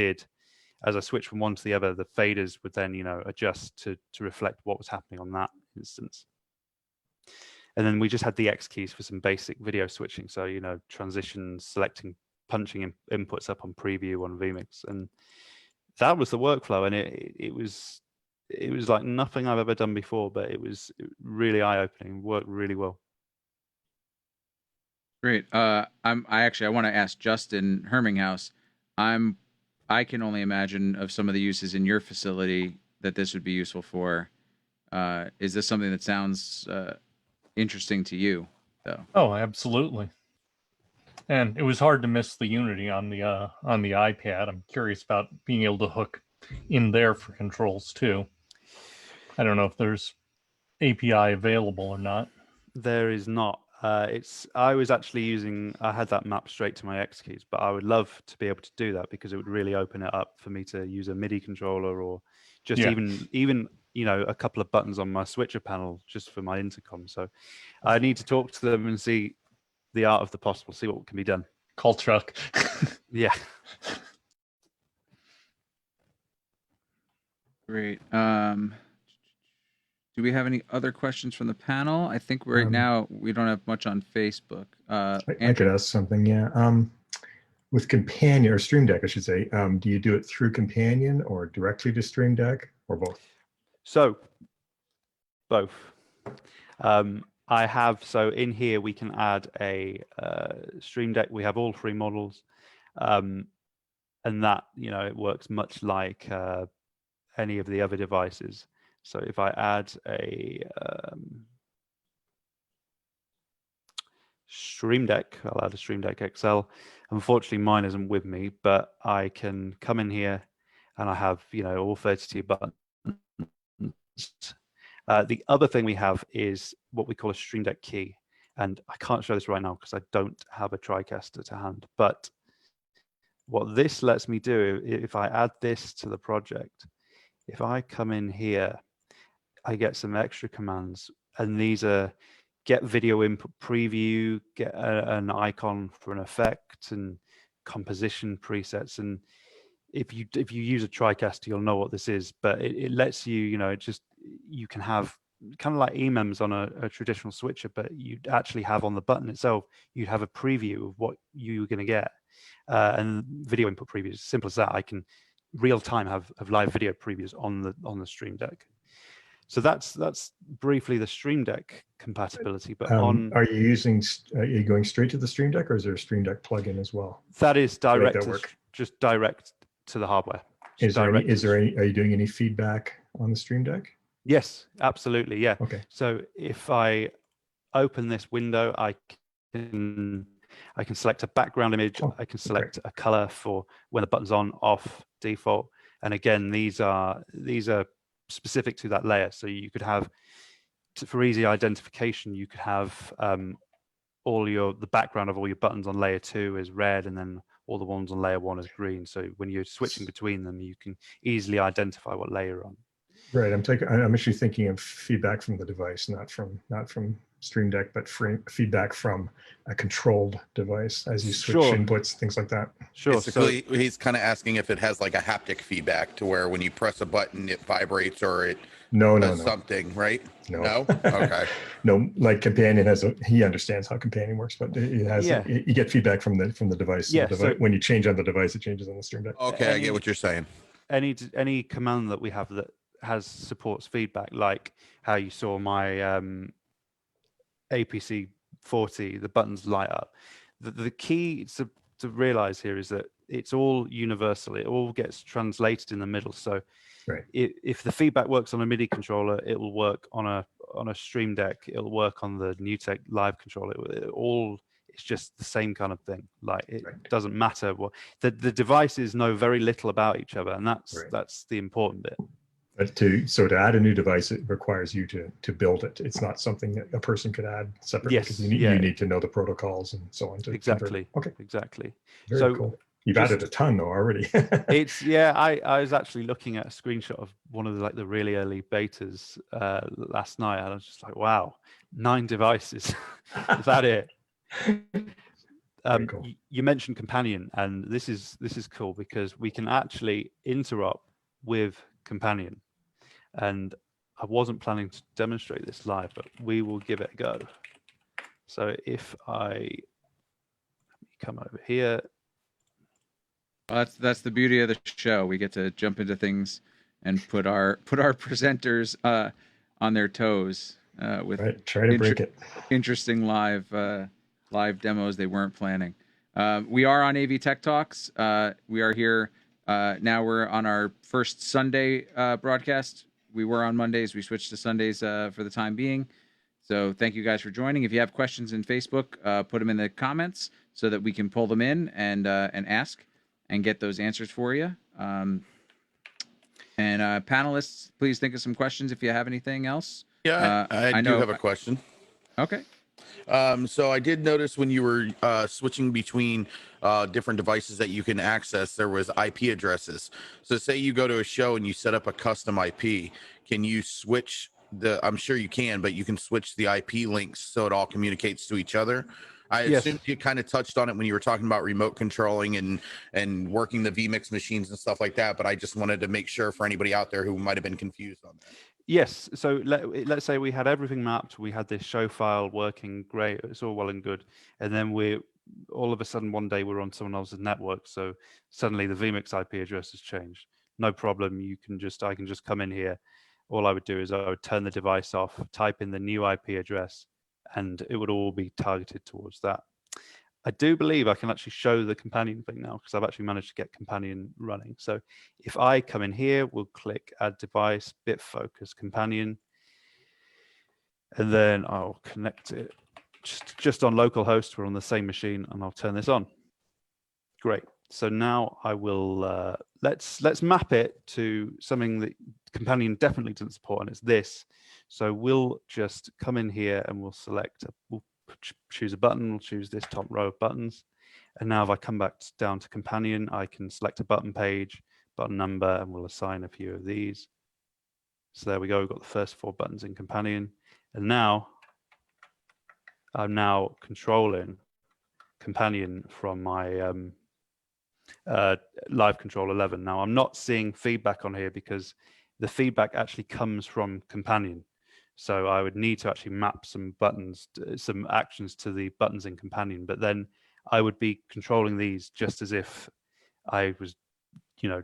S7: switched from one to the other, the faders would then adjust to reflect what was happening on that instance. And then we just had the X keys for some basic video switching. So transitions, selecting, punching inputs up on preview on vmix, and that was the workflow. And it was like nothing I've ever done before, but it was really eye-opening. Worked really well.
S2: Great. I want to ask Justin Herminghaus. I can only imagine of some of the uses in your facility that this would be useful for. Is this something that sounds interesting to you, though?
S6: Oh, absolutely. And it was hard to miss the Unity on the iPad. I'm curious about being able to hook in there for controls too. I don't know if there's API available or not.
S7: There is not. I was actually I had that map straight to my X keys, but I would love to be able to do that, because it would really open it up for me to use a MIDI controller, or just even a couple of buttons on my switcher panel just for my intercom. So I need to talk to them and see the art of the possible, see what can be done.
S6: Call Chuck.
S7: Yeah.
S2: Great. Do we have any other questions from the panel? I think right now we don't have much on Facebook.
S4: I could ask something, yeah. With Companion or Stream Deck, I should say, do you do it through Companion or directly to Stream Deck or both?
S7: So both. I have, so in here we can add a Stream Deck. We have all 3 models, and that, you know, it works much like any of the other devices. So if I add a Stream Deck, I'll add a Stream Deck XL. Unfortunately, mine isn't with me, but I can come in here and I have, you know, all 32 buttons. The other thing we have is what we call a Stream Deck key. And I can't show this right now because I don't have a TriCaster to hand. But what this lets me do, if I add this to the project, if I come in here, I get some extra commands. And these are get video input preview, get an icon for an effect, and composition presets. And if you use a TriCaster, you'll know what this is. But it lets you, you know, you can have kind of like eMEMS on a traditional switcher, but you'd actually have on the button itself, you'd have a preview of what you're going to get. And video input previews, as simple as that. I can real time have live video previews on the Stream Deck. So that's briefly the Stream Deck compatibility. But
S4: are you going straight to the Stream Deck, or is there a Stream Deck plugin as well?
S7: That is direct,
S4: just
S7: direct to the hardware.
S4: Are you doing any feedback on the Stream Deck?
S7: Yes, absolutely. Yeah.
S4: Okay.
S7: So if I open this window, I can select a background image. I can select a color for when the button's on, off, default. And again, these are specific to that layer. So you could have, for easy identification, you could have the background of all your buttons on layer 2 is red, and then all the ones on layer 1 is green. So when you're switching between them, you can easily identify what layer you're on.
S4: Right. I'm actually thinking of feedback from the device, not from Stream Deck, but feedback from a controlled device as you switch inputs, things like that.
S3: Sure. Basically, he's kind of asking if it has like a haptic feedback to where when you press a button, it vibrates or it does something, right? No. Okay.
S4: No, like Companion he understands how Companion works, but it has you get feedback from the device.
S7: Yeah.
S4: So when you change on the device, it changes on the Stream Deck.
S3: Okay, I get what you're saying.
S7: Any command that we have that supports feedback, like how you saw my APC 40, the buttons light up. The key to realize here is that it's all universal. It all gets translated in the middle. So if the feedback works on a MIDI controller, it will work on a Stream Deck. It'll work on the NewTek Live controller. It's just the same kind of thing. Like it doesn't matter what the devices know very little about each other, and that's the important bit.
S4: But to add a new device, it requires you to build it. It's not something that a person could add separately.
S7: Yes,
S4: because you need to know the protocols and so on.
S7: Exactly.
S4: Okay.
S7: Exactly.
S4: Very cool. You've added a ton though already.
S7: I was actually looking at a screenshot of one of the really early betas last night, and I was just like, wow, 9 devices. Is that it?
S4: Cool.
S7: You mentioned Companion, and this is cool because we can actually interop with Companion. And I wasn't planning to demonstrate this live, but we will give it a go. So if let me come over here.
S2: That's the beauty of the show. We get to jump into things and put our presenters on their toes with
S4: try to break it.
S2: Interesting live demos they weren't planning. We are on AV Tech Talks. We are here now. We're on our first Sunday broadcast. We were on Mondays. We switched to Sundays for the time being. So thank you guys for joining. If you have questions in Facebook, put them in the comments so that we can pull them in and ask and get those answers for you. And panelists, please think of some questions if you have anything else.
S3: Yeah, I do have a question.
S2: Okay.
S3: So I did notice when you were switching between different devices that you can access, there was IP addresses. So say you go to a show and you set up a custom IP, can you switch I'm sure you can, but you can switch the IP links so it all communicates to each other. I assumed you kind of touched on it when you were talking about remote controlling and working the vMix machines and stuff like that, but I just wanted to make sure for anybody out there who might have been confused on that.
S7: Yes. So let's say we had everything mapped. We had this show file working great. It's all well and good. And then all of a sudden one day we're on someone else's network. So suddenly the vmix IP address has changed. No problem. I can just come in here. All I would do is I would turn the device off, type in the new IP address, and it would all be targeted towards that. I do believe I can actually show the companion thing now because I've actually managed to get companion running. So if I come in here, we'll click add device, bit focus companion, and then I'll connect it just on localhost. We're on the same machine, and I'll turn this on. Great. So now I will let's map it to something that companion definitely doesn't support, and it's this. So we'll just come in here and we'll select we'll choose a button. We'll choose this top row of buttons. And now if I come back down to companion, I can select a button page, button number, and we'll assign a few of these. So there we go. We've got the first 4 buttons in companion. And now I'm now controlling companion from my live control 11. Now I'm not seeing feedback on here because the feedback actually comes from companion. So I would need to actually map some buttons, some actions to the buttons in companion, but then I would be controlling these just as if I was,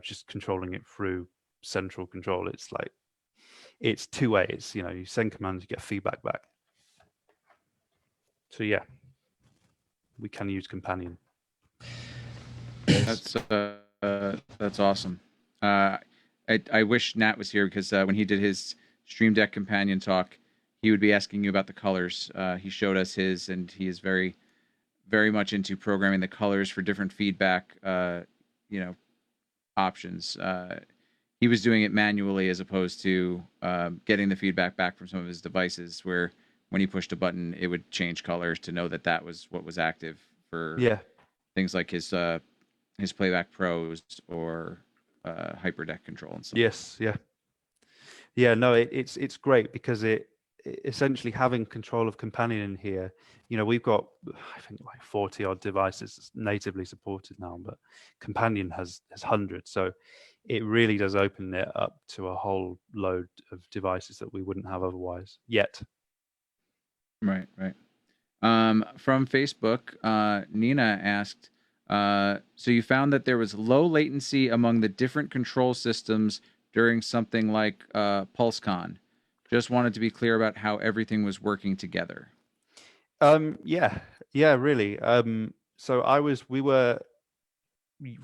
S7: just controlling it through central control. It's like, it's 2 ways, you send commands, you get feedback back. So yeah, we can use companion.
S2: That's awesome. I wish Nat was here because when he did his Stream Deck companion talk, he would be asking you about the colors. He showed us his, and he is very, very much into programming the colors for different feedback, options. He was doing it manually as opposed to getting the feedback back from some of his devices, where when he pushed a button, it would change colors to know that was what was active for things like his Playback Pros or HyperDeck control and stuff.
S7: Yes, yeah. No, it's great because it essentially having control of companion in here. We've got I think like 40 odd devices natively supported now, but companion has hundreds. So it really does open it up to a whole load of devices that we wouldn't have otherwise yet.
S2: Right. From Facebook, Nina asked, so you found that there was low latency among the different control systems during something like PulseCon. Just wanted to be clear about how everything was working together.
S7: Yeah, really. So we were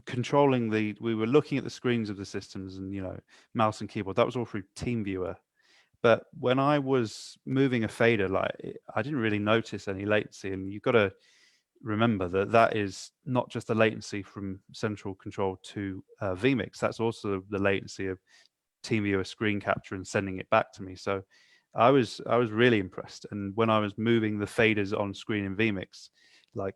S7: controlling we were looking at the screens of the systems and, mouse and keyboard. That was all through TeamViewer. But when I was moving a fader, I didn't really notice any latency. And you've got to remember that is not just the latency from central control to vMix. That's also the latency of TeamViewer screen capture and sending it back to me. So I was really impressed. And when I was moving the faders on screen in vMix,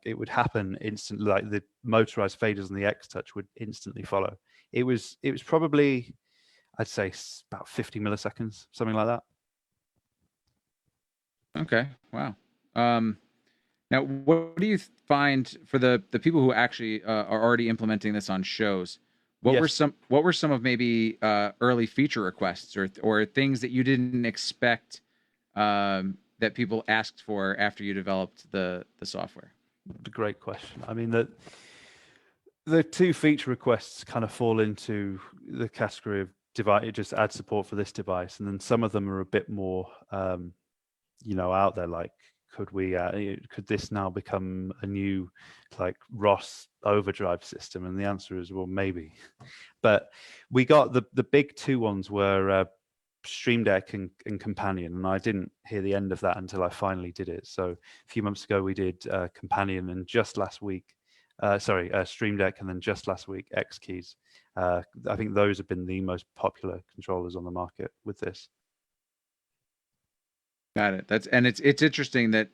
S7: it would happen instantly. Like the motorized faders on the X-Touch would instantly follow. It was probably, I'd say, about 50 milliseconds, something like that.
S2: Okay. Wow. Now, what do you find for the people who actually are already implementing this on shows? What were some of maybe early feature requests or things that you didn't expect that people asked for after you developed the software?
S7: Great question. I mean, the 2 feature requests kind of fall into the category of device. It just adds support for this device, and then some of them are a bit more, out there. Like, could this now become a new ROS overdrive system? And the answer is, well, maybe. But we got the big 2 ones were Stream Deck and Companion, and I didn't hear the end of that until I finally did it. So a few months ago we did Companion, and just last week, Stream Deck, and then just last week X Keys. I think those have been the most popular controllers on the market with this.
S2: Got it. It's interesting that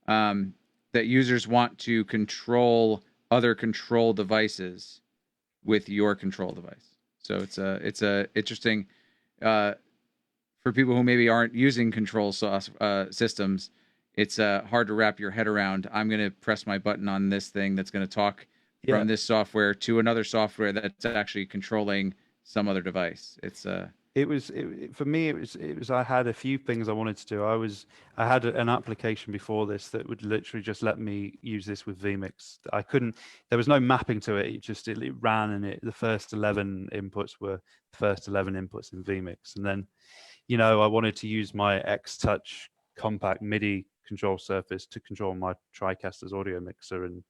S2: that users want to control other control devices with your control device. So it's a interesting for people who maybe aren't using control systems. It's hard to wrap your head around. I'm going to press my button on this thing that's going to talk from this software to another software that's actually controlling some other device. It's
S7: For me, I had a few things I wanted to do. I had an application before this that would literally just let me use this with vmix. I couldn't, there was no mapping to it. It ran, and the first 11 inputs were the first 11 inputs in vmix. And then, I wanted to use my X-Touch compact MIDI control surface to control my TriCaster's audio mixer, and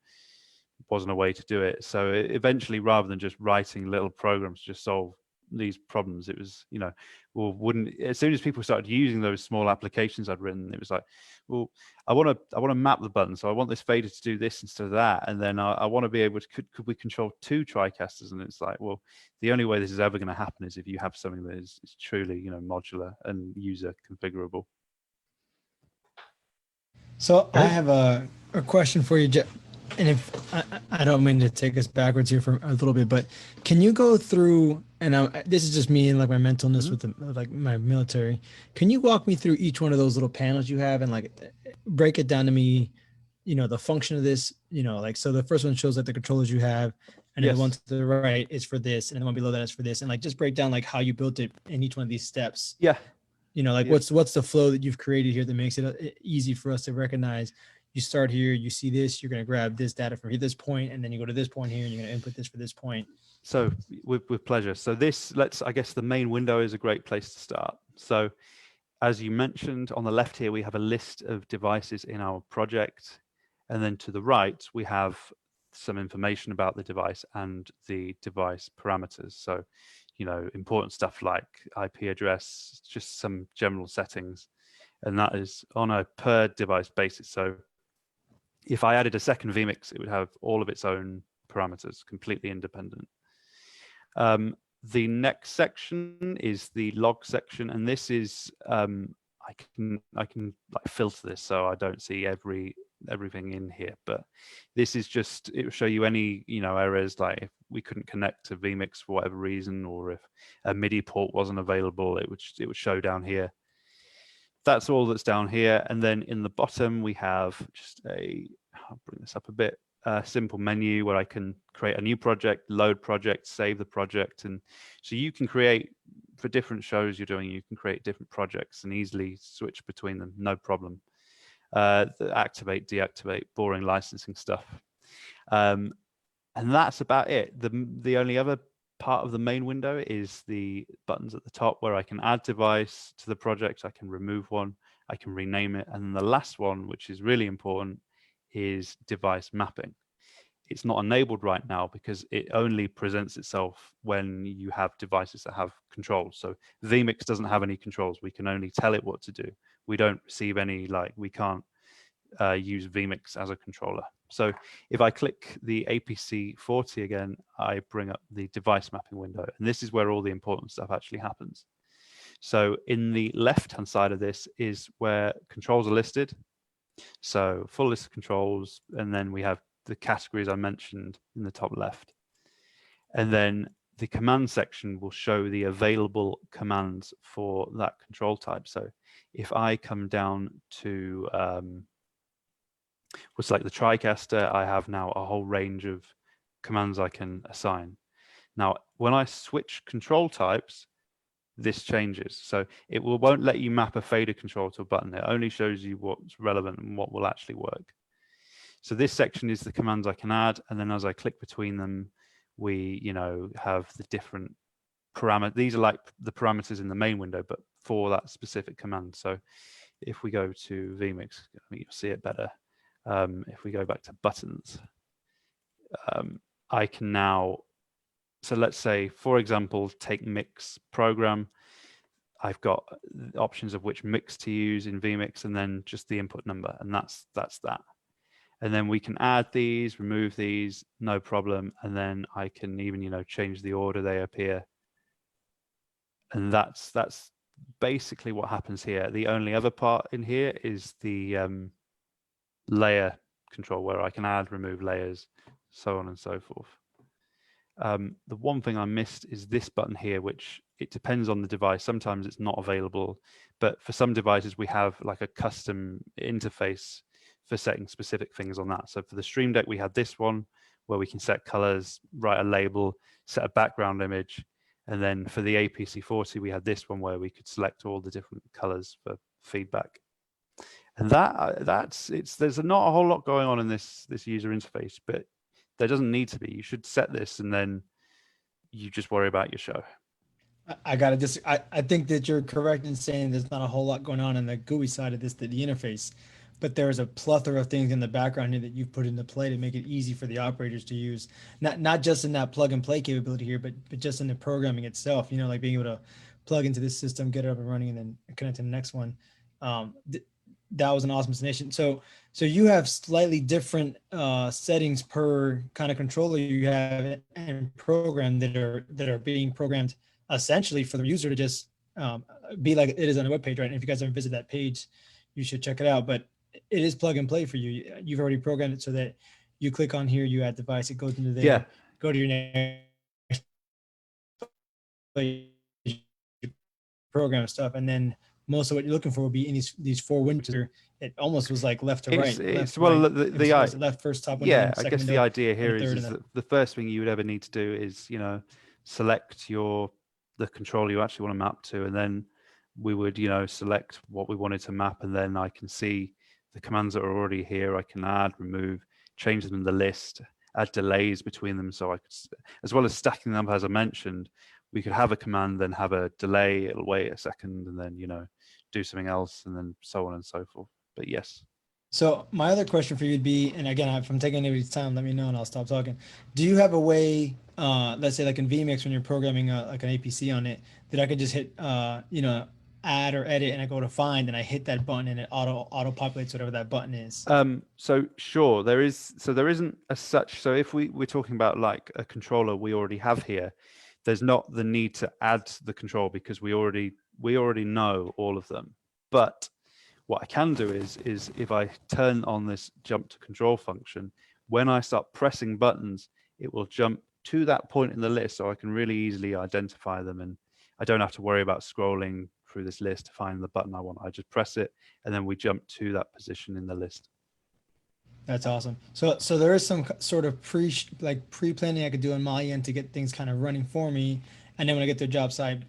S7: wasn't a way to do it. So eventually, rather than just writing little programs to just solve these problems, it was, as soon as people started using those small applications I'd written, it was like, well, I want to map the button, so I want this fader to do this instead of that, and then I want to be able to, could we control 2 TriCasters? And it's like, well, the only way this is ever going to happen is if you have something that is truly, modular and user configurable.
S1: So I have a question for you, Jeff. And if I don't mean to take us backwards here for a little bit, but can you go through, and this is just me and like my mentalness with like my military, can you walk me through each one of those little panels you have and like break it down to me, the function of this, like, so the first one shows like the controllers you have, and then the one to the right is for this, and the one below that is for this, and like just break down like how you built it in each one of these steps.
S7: Yeah.
S1: What's the flow that you've created here that makes it easy for us to recognize? You start here, you see this, you're going to grab this data from this point, and then you go to this point here, and you're going to input this for this point.
S7: So with pleasure. So I guess the main window is a great place to start. So as you mentioned, on the left here, we have a list of devices in our project. And then to the right, we have some information about the device and the device parameters. So, important stuff like IP address, just some general settings. And that is on a per device basis. So if I added a second vmix, it would have all of its own parameters, completely independent. The next section is the log section, and this is I can like filter this so I don't see everything in here. But this is just, it will show you any errors, like if we couldn't connect to vmix for whatever reason, or if a MIDI port wasn't available, it would show down here. That's all that's down here. And then in the bottom, we have just I'll bring this up a bit, a simple menu where I can create a new project, load project, save the project. And so you can create, for different shows you're doing, you can create different projects and easily switch between them, no problem. Activate, deactivate, boring licensing stuff. And that's about it. The only other part of the main window is the buttons at the top where I can add device to the project, I can remove one, I can rename it. And then the last one, which is really important, is device mapping. It's not enabled right now because it only presents itself when you have devices that have controls. So vmix doesn't have any controls. We can only tell it what to do. We don't receive any, we can't use vmix as a controller. So if I click the APC 40 again, I bring up the device mapping window, and this is where all the important stuff actually happens. So in the left-hand side of this is where controls are listed. So full list of controls, and then we have the categories I mentioned in the top left. And then the command section will show the available commands for that control type. So if I come down to we'll select the TriCaster, I have now a whole range of commands I can assign. Now, when I switch control types, this changes. So it won't let you map a fader control to a button. It only shows you what's relevant and what will actually work. So this section is the commands I can add. And then as I click between them, we have the different parameters. These are like the parameters in the main window, but for that specific command. So if we go to vmix, I think you'll see it better. If we go back to buttons, I can now, so let's say, for example, take mix program. I've got options of which mix to use in vmix, and then just the input number, and that's that. And then we can add these, remove these, no problem. And then I can even, change the order they appear. And that's basically what happens here. The only other part in here is the layer control, where I can add, remove layers, so on and so forth. The one thing I missed is this button here, which it depends on the device. Sometimes it's not available, but for some devices we have like a custom interface for setting specific things on that. So for the Stream Deck, we had this one where we can set colors, write a label, set a background image, And then for the APC40, we had this one where we could select all the different colors for feedback. And there's not a whole lot going on in this user interface, but there doesn't need to be. You should set this and then you just worry about your show.
S1: I think that you're correct in saying there's not a whole lot going on the GUI side of this, the interface, but there's a plethora of things in the background here that you've put into play to make it easy for the operators to use. Not just in that plug and play capability here, but just in the programming itself, like being able to plug into this system, get it up and running, and then connect to the next one. That was an awesome installation. So you have slightly different settings per kind of controller you have and program that are being programmed essentially for the user to just be like it is on a web page, right? And if you guys ever visit that page, you should check it out. But it is plug and play for you. You've already programmed it so that you click on here, you add device, it goes into there.
S7: Yeah.
S1: Go to your next program stuff, and then most of what you're looking for will be in these four windows. It almost was like left to right. Left first top window.
S7: Yeah, I guess the idea here is that the first thing you would ever need to do is select the controller you actually want to map to, and then we would select what we wanted to map, and then I can see the commands that are already here. I can add, remove, change them in the list, add delays between them, so I could, as well as stacking them up as I mentioned, we could have a command, then have a delay, it'll wait a second, and then do something else, and then so on and so forth. But yes.
S1: So my other question for you would be, and again, if I'm taking anybody's time, let me know and I'll stop talking. Do you have a way, let's say like in vMix when you're programming like an APC on it, that I could just hit, add or edit, and I go to find and I hit that button and it auto populates whatever that button is?
S7: So sure, there isn't as such. So if we're talking about like a controller we already have here, there's not the need to add the control because we already know all of them. But what I can do is if I turn on this jump to control function, when I start pressing buttons, it will jump to that point in the list, so I can really easily identify them, and I don't have to worry about scrolling through this list to find the button I want. I just press it, and then we jump to that position in the list.
S1: That's awesome. So there is some sort of pre-planning I could do on my end to get things kind of running for me, and then when I get to a job site,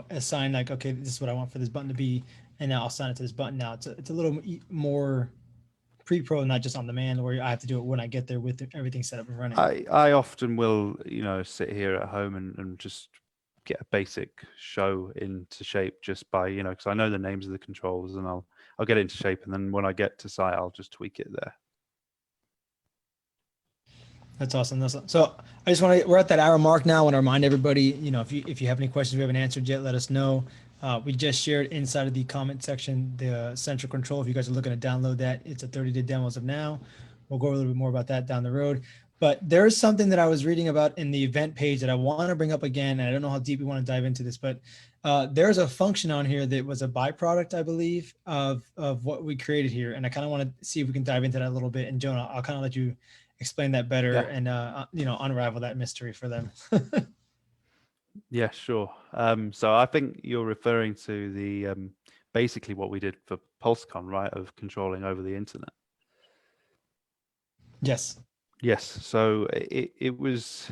S1: assign like, okay, this is what I want for this button to be, and now I'll assign it to this button. Now it's a little more pre-pro, not just on demand, where I have to do it when I get there with everything set up and running.
S7: I often will, sit here at home and just get a basic show into shape just by, because I know the names of the controls, and I'll get it into shape, and then when I get to site, I'll just tweak it there.
S1: That's awesome. So I just we're at that hour mark now. I want to remind everybody, if you have any questions we haven't answered yet, let us know. We just shared inside of the comment section the central control. If you guys are looking to download that, it's a 30-day demo as of now. We'll go a little bit more about that down the road. But there's something that I was reading about in the event page that I want to bring up again, and I don't know how deep we want to dive into this, but there's a function on here that was a byproduct, I believe, of what we created here. And I kind of want to see if we can dive into that a little bit. And Jonah, I'll kind of let you explain that better and unravel that mystery for them.
S7: Yeah, sure. So I think you're referring to the basically what we did for PulseCon, right, of controlling over the internet.
S1: Yes.
S7: So it was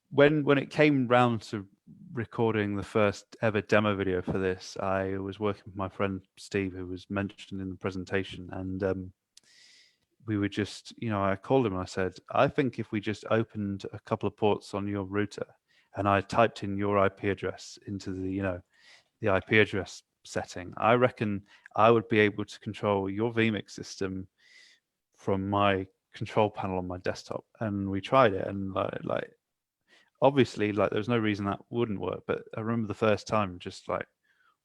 S7: when it came round to recording the first ever demo video for this, I was working with my friend Steve, who was mentioned in the presentation, and we were just, I called him and I said, I think if we just opened a couple of ports on your router and I typed in your IP address into the IP address setting, I reckon I would be able to control your vMix system from my control panel on my desktop. And we tried it, and like obviously there's no reason that wouldn't work, but I remember the first time just like,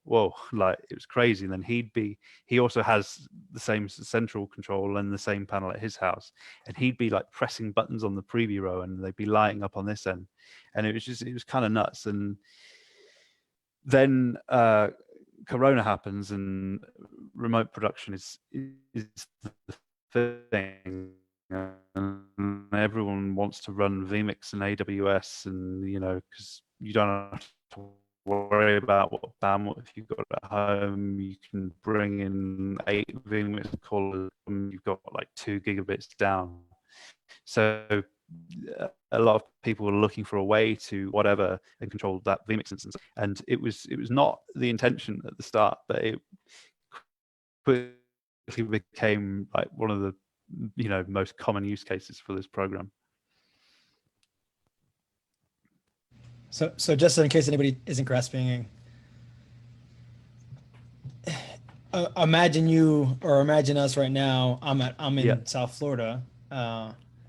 S7: whoa, like it was crazy. And then he also has the same central control and the same panel at his house, and he'd be like pressing buttons on the preview row and they'd be lighting up on this end, and it was kind of nuts. And then Corona happens and remote production is the thing, and everyone wants to run vMix and AWS, and because you don't have to worry about what bandwidth you've got at home. You can bring in 8 vMix callers, and you've got like 2 gigabits down. So a lot of people were looking for a way to whatever and control that vmix instance, and it was not the intention at the start, but it quickly became like one of the most common use cases for this program.
S1: So just in case anybody isn't grasping, imagine you or imagine us right now. I'm in South Florida.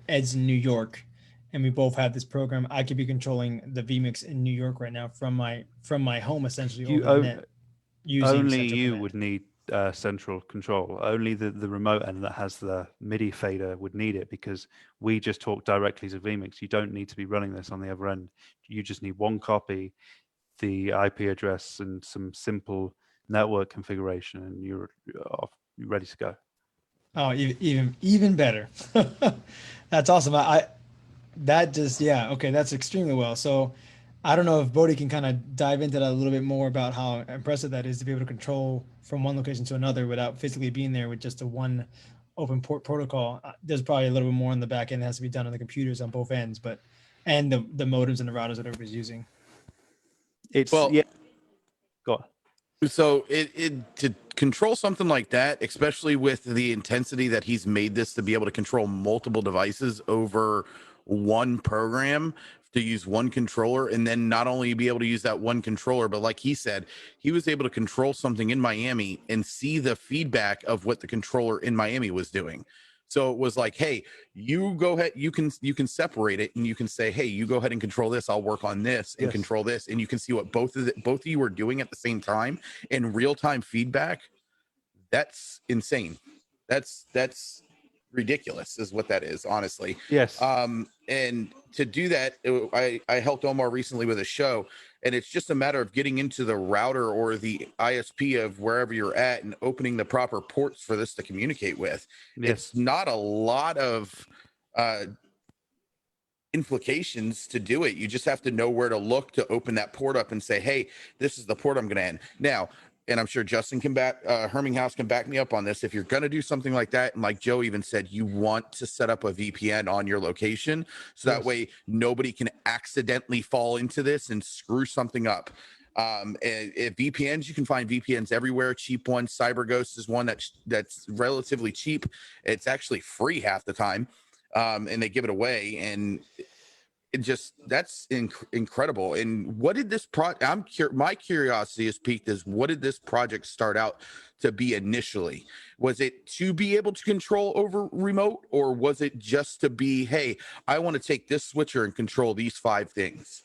S1: Ed's in New York, and we both have this program. I could be controlling the vmix in New York right now from my home, essentially over the net.
S7: Only you would need central control. Only the remote end that has the MIDI fader would need it, because we just talk directly to vmix. You don't need to be running this on the other end. You just need one copy, the IP address, and some simple network configuration, and you're ready to go.
S1: Oh, even better. That's awesome. That's extremely well. So I don't know if Bodhi can kind of dive into that a little bit more about how impressive that is to be able to control from one location to another without physically being there with just a one open port protocol. There's probably a little bit more on the back end that has to be done on the computers on both ends, and the modems and the routers that everybody's using.
S7: Go on.
S3: So to control something like that, especially with the intensity that he's made this to be able to control multiple devices over one program, to use one controller, and then not only be able to use that one controller, but like he said, he was able to control something in Miami and see the feedback of what the controller in Miami was doing. So it was like, hey, you go ahead, you can separate it, and you can say, hey, you go ahead and control this, I'll work on this and control this, and you can see what both of you are doing at the same time in real-time feedback. That's insane. That's ridiculous is what that is, honestly.
S7: Yes.
S3: And to do that, I helped Omar recently with a show, and it's just a matter of getting into the router or the ISP of wherever you're at and opening the proper ports for this to communicate with.
S7: Yes.
S3: It's not a lot of implications to do it. You just have to know where to look to open that port up and say, hey, this is the port I'm going to end. Now, and I'm sure Justin can Herminghaus can back me up on this. If you're going to do something like that, and like Joe even said, you want to set up a VPN on your location, so that way nobody can accidentally fall into this and screw something up. And VPNs, you can find VPNs everywhere. Cheap ones. CyberGhost is one that's relatively cheap. It's actually free half the time, and they give it away. And it just that's incredible. And what did this my curiosity is piqued is, what did this project start out to be initially? Was it to be able to control over remote, or was it just to be, hey, I want to take this switcher and control these 5 things?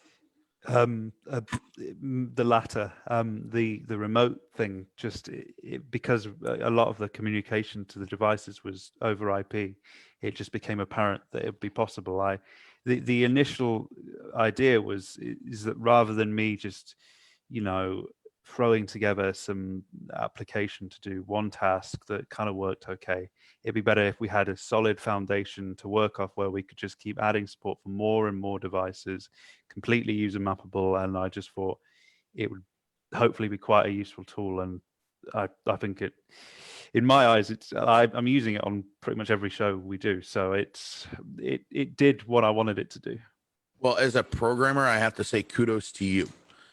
S7: The latter. The remote thing, just because a lot of the communication to the devices was over IP, it just became apparent that it would be possible. The initial idea is that rather than me just, throwing together some application to do one task that kind of worked okay, it'd be better if we had a solid foundation to work off where we could just keep adding support for more and more devices, completely user mappable. And I just thought it would hopefully be quite a useful tool. And I think it, in my eyes, I'm using it on pretty much every show we do. So it did what I wanted it to do.
S3: Well, as a programmer, I have to say kudos to you.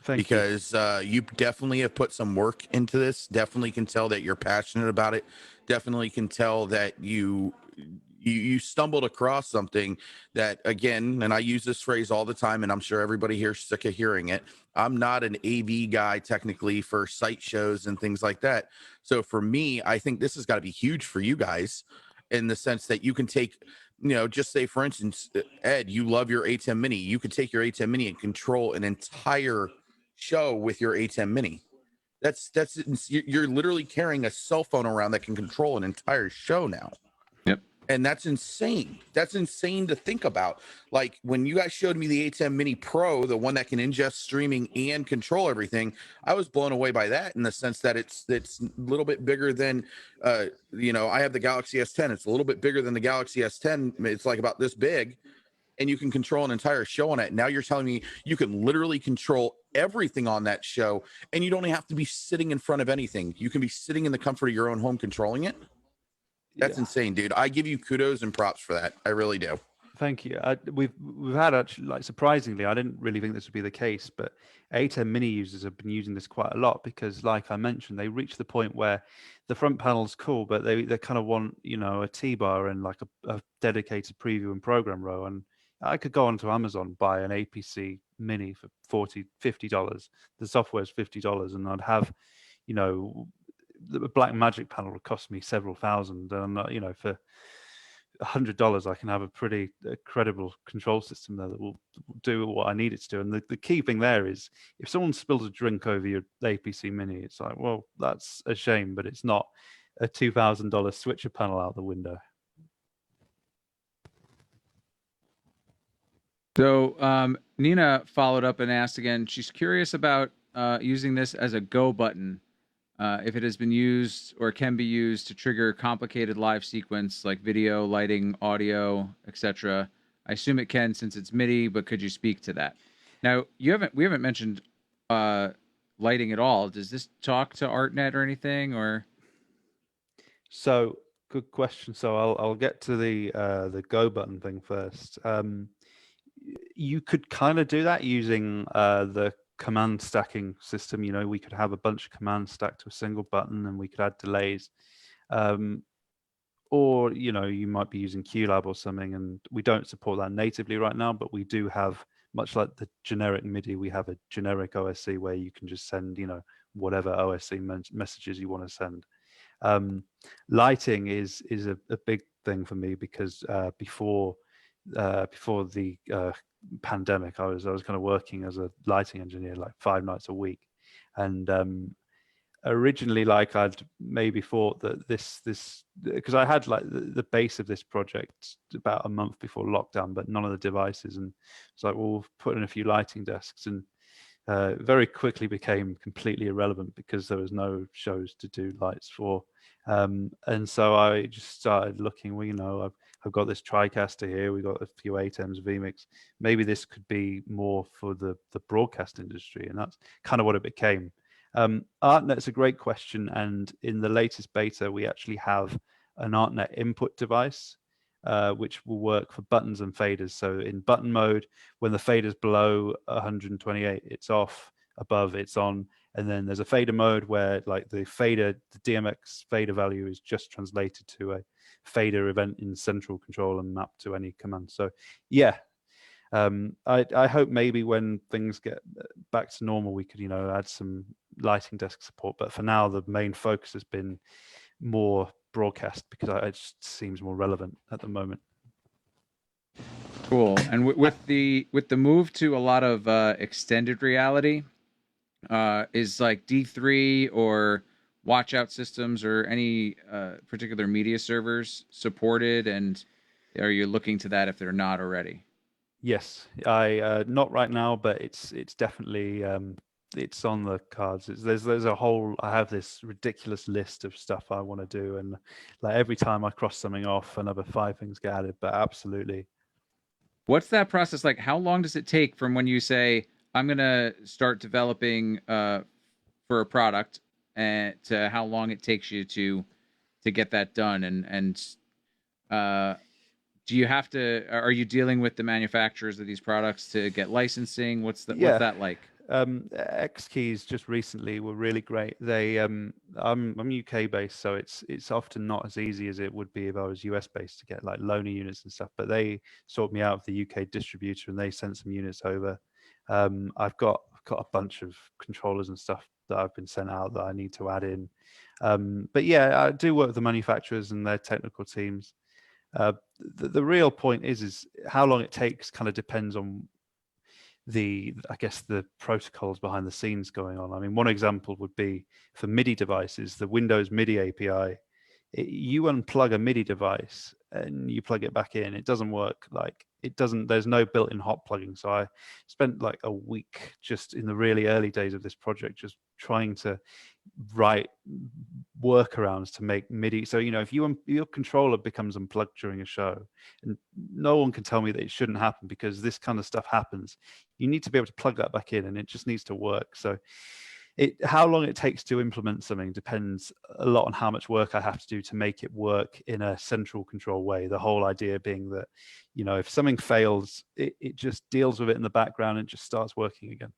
S3: Because you definitely have put some work into this. Definitely can tell that you're passionate about it. Definitely can tell that you stumbled across something that, again, and I use this phrase all the time, and I'm sure everybody here is sick of hearing it. I'm not an AV guy technically for site shows and things like that. So for me, I think this has got to be huge for you guys in the sense that you can take, just say, for instance, Ed, you love your A10 Mini. You could take your A10 Mini and control an entire show with your A10 Mini. You're literally carrying a cell phone around that can control an entire show now.
S2: Yep.
S3: And that's insane. That's insane to think about. Like when you guys showed me the A10 Mini Pro, the one that can ingest streaming and control everything, I was blown away by that in the sense that it's a little bit bigger than, I have the Galaxy S10. It's a little bit bigger than the Galaxy S10. It's like about this big. And you can control an entire show on it. Now you're telling me you can literally control everything on that show, and you don't have to be sitting in front of anything. You can be sitting in the comfort of your own home controlling it. That's insane, dude. I give you kudos and props for that. I really do.
S7: Thank you. We've had actually, like, surprisingly, I didn't really think this would be the case, but A10 Mini users have been using this quite a lot because, like I mentioned, they reach the point where the front panel's cool, but they kind of want, you know, a T-bar and like a dedicated preview and program row. And I could go onto Amazon, buy an APC Mini for $50. The software's $50, and I'd have, you know, the Black Magic panel would cost me several thousand, and you know, for $100 I can have a pretty credible control system there that will do what I need it to do. And the key thing there is, if someone spills a drink over your APC Mini, it's like, well, that's a shame, but it's not a $2,000 switcher panel out the window.
S2: So Nina followed up and asked again, she's curious about using this as a go button, if it has been used or can be used to trigger complicated live sequence like video, lighting, audio, etc. I assume it can since it's MIDI, but could you speak to that? Now, we haven't mentioned lighting at all. Does this talk to ArtNet or anything, or?
S7: So good question. So I'll get to the go button thing first. You could kind of do that using the command stacking system. You know, we could have a bunch of commands stacked to a single button, and we could add delays. Or, you know, you might be using QLab or something, and we don't support that natively right now, but we do have, much like the generic MIDI, we have a generic OSC where you can just send, you know, whatever OSC messages you want to send. Lighting is a big thing for me because before the pandemic, I was kind of working as a lighting engineer like 5 nights a week, and originally, like, I'd maybe thought that this because I had like the base of this project about a month before lockdown, but none of the devices, and it's like, well, we'll put in a few lighting desks, and very quickly became completely irrelevant because there was no shows to do lights for. And so I just started looking, well, you know, I've got this TriCaster here, we got a few ATEMs, vMix. Maybe this could be more for the broadcast industry, and that's kind of what it became. ArtNet's a great question, and in the latest beta, we actually have an ArtNet input device, which will work for buttons and faders. So in button mode, when the fader's below 128, it's off, above, it's on. And then there's a fader mode where, like, the DMX fader value is just translated to a fader event in central control and mapped to any command. So yeah, I hope maybe when things get back to normal, we could, you know, add some lighting desk support. But for now, the main focus has been more broadcast because it just seems more relevant at the moment.
S2: Cool. And with the move to a lot of extended reality, is like D3 or watch out systems or any particular media servers supported, and are you looking to that if they're not already?
S7: Yes, I not right now, but it's definitely it's on the cards. There's a whole, I have this ridiculous list of stuff I want to do, and like every time I cross something off, another 5 things get added. But absolutely.
S2: What's that process like? How long does it take from when you say I'm gonna start developing for a product, and to how long it takes you to get that done? And do you have to? Are you dealing with the manufacturers of these products to get licensing? What's that like?
S7: X-Keys just recently were really great. They I'm UK based, so it's often not as easy as it would be if I was US based to get like loaner units and stuff. But they sorted me out with the UK distributor, and they sent some units over. I've got a bunch of controllers and stuff that I've been sent out that I need to add in. But yeah, I do work with the manufacturers and their technical teams. The real point is how long it takes kind of depends on I guess the protocols behind the scenes going on. I mean, one example would be for MIDI devices, the Windows MIDI API. You unplug a MIDI device and you plug it back in, it doesn't work. Like, it doesn't, there's no built-in hot plugging. So I spent like a week just in the really early days of this project just trying to write workarounds to make MIDI. So, you know, if your controller becomes unplugged during a show, and no one can tell me that it shouldn't happen because this kind of stuff happens, you need to be able to plug that back in, and it just needs to work. So how long it takes to implement something depends a lot on how much work I have to do to make it work in a central control way. The whole idea being that, if something fails, it just deals with it in the background and just starts working again.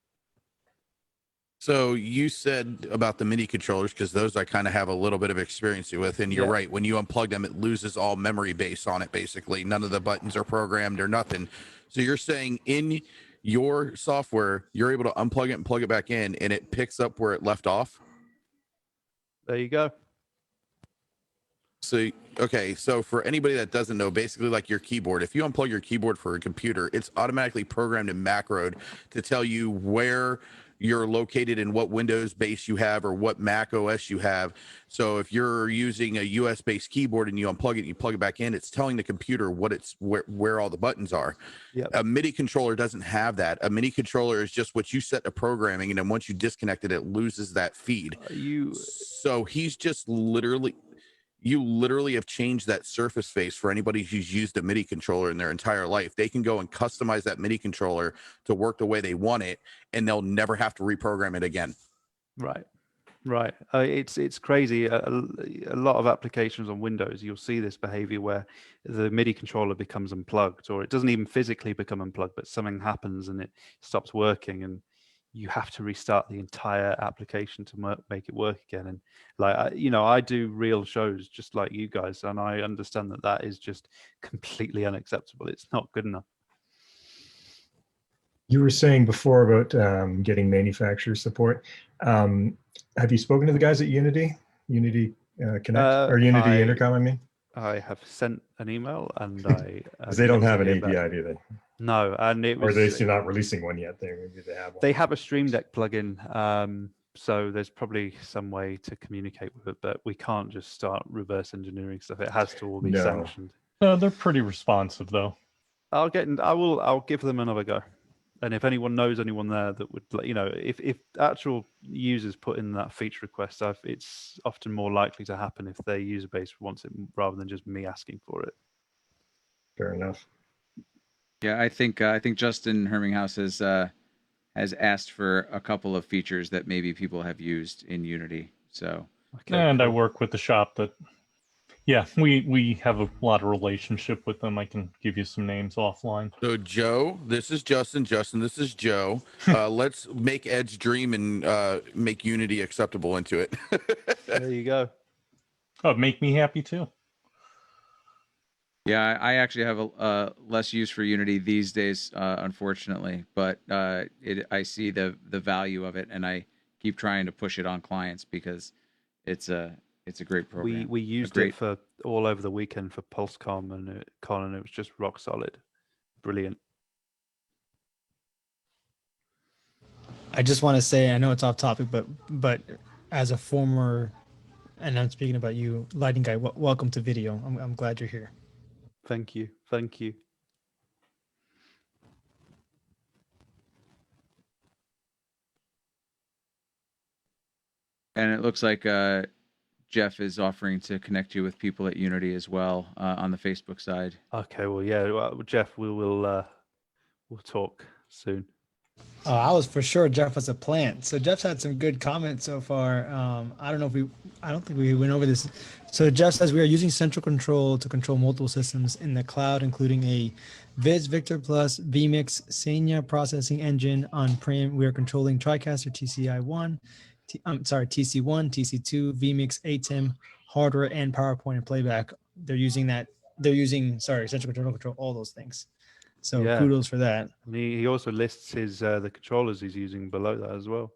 S3: So you said about the MIDI controllers, because those I kind of have a little bit of experience with, and you're right. When you unplug them, it loses all memory base on it, basically. None of the buttons are programmed or nothing. So you're saying in your software, you're able to unplug it and plug it back in, and it picks up where it left off?
S7: There you go.
S3: So, okay, so for anybody that doesn't know, basically like your keyboard, if you unplug your keyboard for a computer, it's automatically programmed and macroed to tell you where you're located and what Windows base you have or what Mac OS you have. So if you're using a US based keyboard and you unplug it and you plug it back in, it's telling the computer where all the buttons are.
S7: Yep.
S3: A MIDI controller doesn't have that. A MIDI controller is just what you set to programming, and then once you disconnect it, it loses that feed. So he's just you literally have changed that surface face for anybody who's used a MIDI controller in their entire life. They can go and customize that MIDI controller to work the way they want it, and they'll never have to reprogram it again.
S7: Right. It's crazy. A lot of applications on Windows, you'll see this behavior where the MIDI controller becomes unplugged, or it doesn't even physically become unplugged, but something happens and it stops working, and you have to restart the entire application to make it work again. And I do real shows just like you guys, and I understand that is just completely unacceptable. It's not good enough.
S4: You were saying before about getting manufacturer support. Have you spoken to the guys at Unity Connect or Unity Intercom? I mean,
S7: I have sent an email, and because
S4: they don't have an API, do they?
S7: No, and it was.
S4: Or they're not releasing one yet. Maybe they have one.
S7: They have a Stream Deck plugin, so there's probably some way to communicate with it, but we can't just start reverse engineering stuff. It has to all be sanctioned.
S6: They're pretty responsive, though.
S7: I'll give them another go. And if anyone knows anyone there that would, if actual users put in that feature request, it's often more likely to happen if their user base wants it rather than just me asking for it.
S4: Fair enough.
S2: Yeah, I think Justin Herminghaus has asked for a couple of features that maybe people have used in Unity. So,
S6: I work with the shop that. Yeah, we have a lot of relationship with them. I can give you some names offline.
S3: So Joe, this is Justin. Justin, this is Joe. Let's make Ed's dream and make Unity acceptable into it.
S7: There you go.
S6: Oh, make me happy too.
S2: Yeah, I actually have a less use for Unity these days, unfortunately. But I see the value of it, and I keep trying to push it on clients because it's a great program.
S7: We used it for all over the weekend for PulseCon and it was just rock solid. Brilliant.
S1: I just want to say, I know it's off topic, but as a former, and I'm speaking about you, lighting guy, welcome to video. I'm glad you're here.
S7: Thank you.
S2: And it looks like Jeff is offering to connect you with people at Unity as well on the Facebook side.
S7: Okay, well, yeah, Jeff, we'll talk soon.
S1: Oh, I was for sure Jeff was a plant. So Jeff's had some good comments so far. I don't think we went over this. So Jeff says we are using central control to control multiple systems in the cloud, including a Viz Victor Plus vMix Senia processing engine on-prem. We are controlling TriCaster TCI1. TC1, TC2, vMix, ATEM, hardware, and PowerPoint and playback. They're using central control, all those things. So kudos for that.
S7: And he also lists his the controllers he's using below that as well.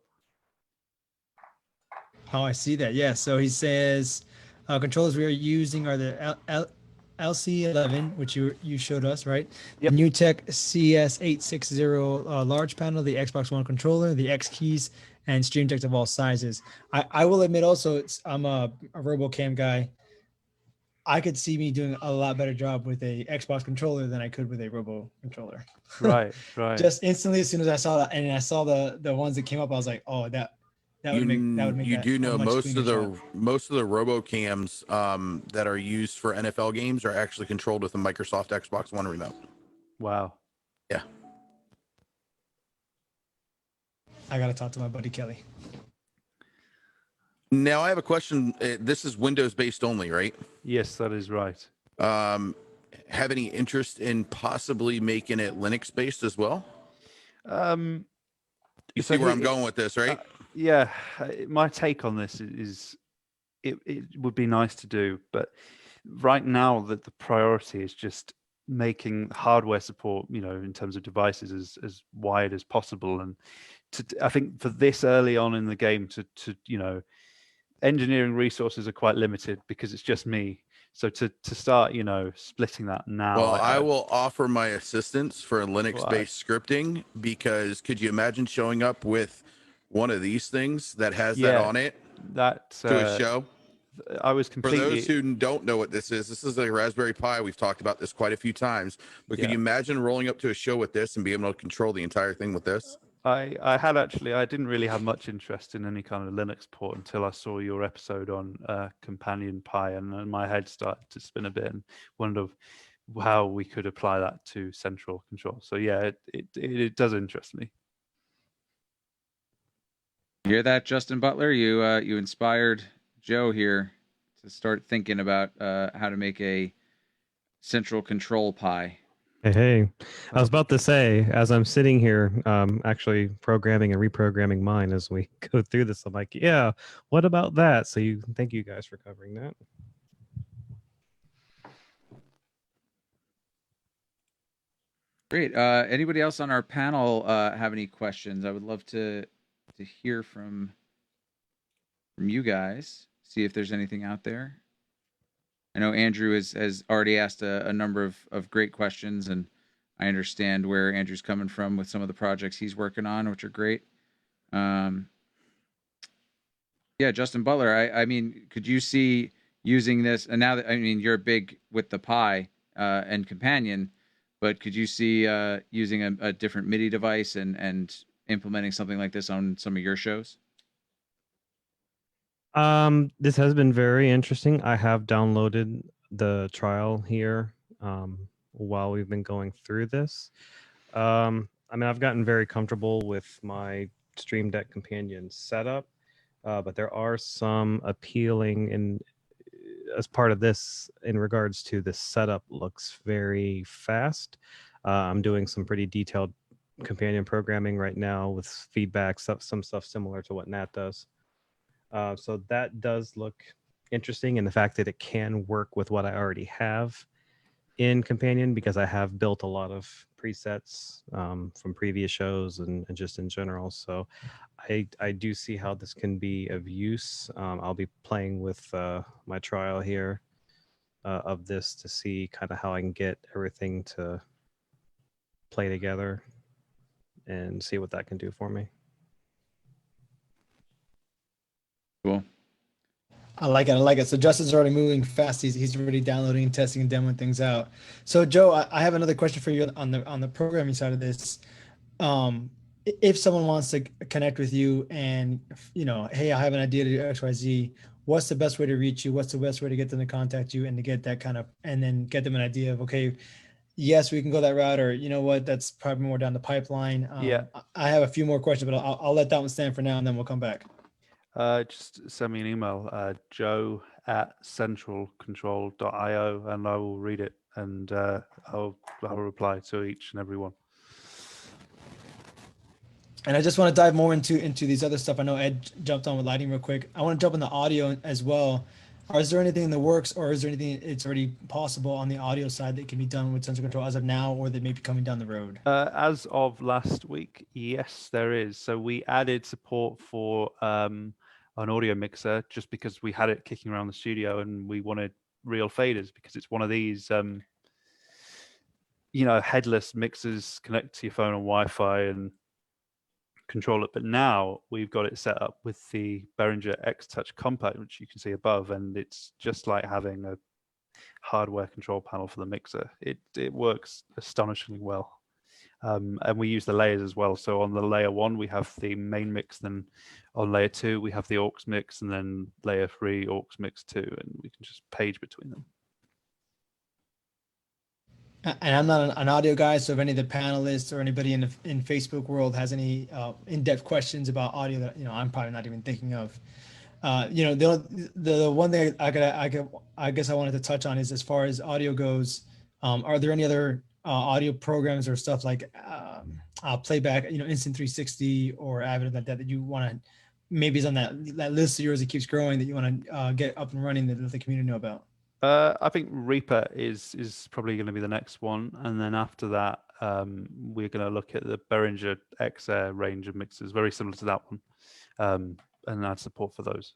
S1: Oh, I see that. Yeah. So he says controllers we are using are the LC11, which you showed us, right?
S7: Yep.
S1: The NewTek CS860 large panel, the Xbox One controller, the X keys, and stream decks of all sizes. I will admit also, I'm a RoboCam guy. I could see me doing a lot better job with a Xbox controller than I could with a Robo controller.
S7: Right.
S1: Just instantly, as soon as I saw that, and I saw the ones that came up, I was like, oh, that would make
S3: you
S1: that
S3: do know most of the
S1: shot.
S3: RoboCams that are used for NFL games are actually controlled with a Microsoft Xbox One remote.
S7: Wow.
S3: Yeah.
S1: I gotta talk to my buddy Kelly.
S3: Now I have a question. This is Windows based only, right?
S7: Yes, that is right.
S3: Have any interest in possibly making it Linux based as well? You
S7: So
S3: see where
S7: he-
S3: I'm going with this, right?
S7: Yeah, my take on this is it would be nice to do, but right now that the priority is just making hardware support, in terms of devices as wide as possible. And I think for this early on in the game to engineering resources are quite limited because it's just me. So to start, splitting that now.
S3: Well, I will offer my assistance for Linux-based scripting, because could you imagine showing up with one of these things that has that on it to a show?
S7: I was
S3: For
S7: completely.
S3: those who don't know what this is a Raspberry Pi. We've talked about this quite a few times, but could you imagine rolling up to a show with this and being able to control the entire thing with this?
S7: I didn't really have much interest in any kind of Linux port until I saw your episode on Companion Pi, and my head started to spin a bit and wondered how we could apply that to central control. So yeah, it does interest me.
S2: You hear that, Justin Butler? You inspired Joe here to start thinking about how to make a central control Pi.
S5: Hey, I was about to say, as I'm sitting here, actually programming and reprogramming mine as we go through this, I'm like, yeah, what about that? So thank you guys for covering that.
S2: Great. Anybody else on our panel have any questions? I would love to hear from you guys. See if there's anything out there. I know Andrew has already asked a number of great questions, and I understand where Andrew's coming from with some of the projects he's working on, which are great. Yeah, Justin Butler, I mean, could you see using this? And now that, I mean, you're big with the Pi and Companion, but could you see using a different MIDI device and implementing something like this on some of your shows?
S5: This has been very interesting. I have downloaded the trial here while we've been going through this. I mean, I've gotten very comfortable with my Stream Deck Companion setup, but there are some appealing as part of this in regards to the setup looks very fast. I'm doing some pretty detailed companion programming right now with feedback, some stuff similar to what Nat does. So that does look interesting, and the fact that it can work with what I already have in Companion, because I have built a lot of presets from previous shows and just in general. So I do see how this can be of use. I'll be playing with my trial here of this to see kind of how I can get everything to play together and see what that can do for me.
S2: Cool.
S1: I like it. I like it. So Justin's already moving fast. He's already downloading and testing and demoing things out. So Joe, I have another question for you on the programming side of this. If someone wants to connect with you and, hey, I have an idea to do XYZ, what's the best way to reach you? What's the best way to get them to contact you and to get that and then get them an idea of, okay, yes, we can go that route, or you know what, that's probably more down the pipeline. I have a few more questions, but I'll let that one stand for now, and then we'll come back.
S7: Just send me an email, joe@centralcontrol.io, and I will read it, and I'll reply to each and every one.
S1: And I just want to dive more into these other stuff. I know Ed jumped on with lighting real quick. I want to jump in the audio as well. Is there anything in the works, or is there anything it's already possible on the audio side that can be done with sensor control as of now, or that may be coming down the road?
S7: As of last week, yes, there is. So we added support for an audio mixer just because we had it kicking around the studio and we wanted real faders, because it's one of these headless mixers connect to your phone on Wi-Fi and control it. But now we've got it set up with the Behringer X-Touch Compact, which you can see above, and it's just like having a hardware control panel for the mixer. It works astonishingly well. And we use the layers as well. So on the layer 1, we have the main mix. Then on layer 2, we have the aux mix, and then layer 3, aux mix 2, and we can just page between them.
S1: And I'm not an audio guy, so if any of the panelists or anybody in Facebook world has any in-depth questions about audio that I'm probably not even thinking of, The one thing I guess I wanted to touch on is as far as audio goes. Are there any other audio programs or stuff like playback, Instant 360 or Avid like that you want to maybe is on that list of yours that keeps growing that you want to get up and running that let the community know about?
S7: I think Reaper is probably going to be the next one, and then after that, we're going to look at the Behringer X-Air range of mixers, very similar to that one, and add support for those.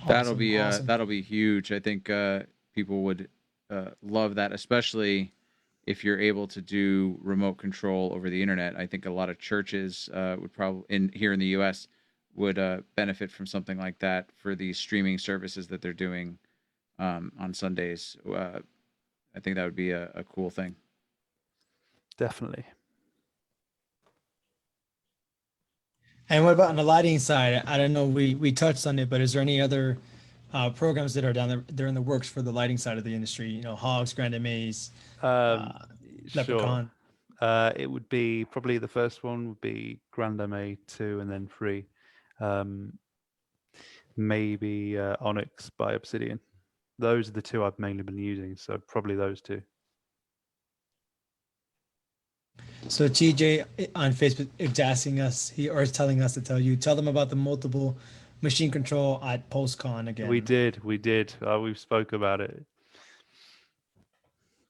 S2: That'll
S1: Awesome,
S2: be
S1: awesome.
S2: that'll be huge. I think people would love that, especially if you're able to do remote control over the internet. I think a lot of churches would probably here in the U.S. would benefit from something like that for these streaming services that they're doing on Sundays. I think that would be a cool thing.
S7: Definitely.
S1: And what about on the lighting side? I don't know, we touched on it, but is there any other programs that are down there, they're in the works for the lighting side of the industry? Hogs, Grand Maze, Leprechaun.
S7: Sure. It would be probably the first one would be Grand MA 2 and then 3. Maybe Onyx by Obsidian. Those are the two I've mainly been using, so probably those two.
S1: So TJ on Facebook is asking us, is telling us to tell them about the multiple machine control at PostCon again.
S7: We did. We've spoke about it.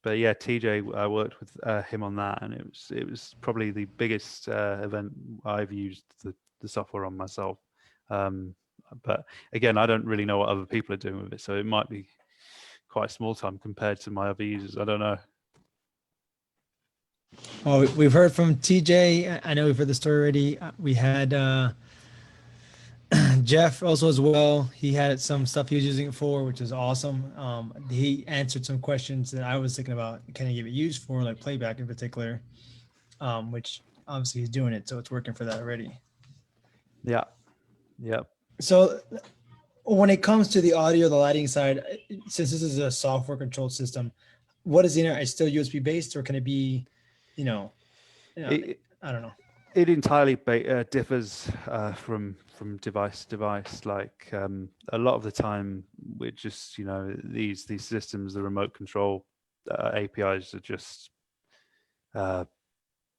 S7: But yeah, TJ, I worked with him on that, and it was probably the biggest event I've used the software on myself. But again, I don't really know what other people are doing with it, so it might be quite small time compared to my other users. I don't know.
S1: Well, we've heard from TJ. I know we've heard the story already. We had Jeff also as well. He had some stuff he was using it for, which is awesome. He answered some questions that I was thinking about. Can I give it used for, like playback in particular? Which obviously he's doing it, so it's working for that already.
S7: Yeah.
S1: So when it comes to the audio, the lighting side, since this is a software controlled system, what is the internet? Is it still USB based, or can it be, I don't know.
S7: It entirely differs from device to device. Like a lot of the time, we're just these systems, the remote control APIs are just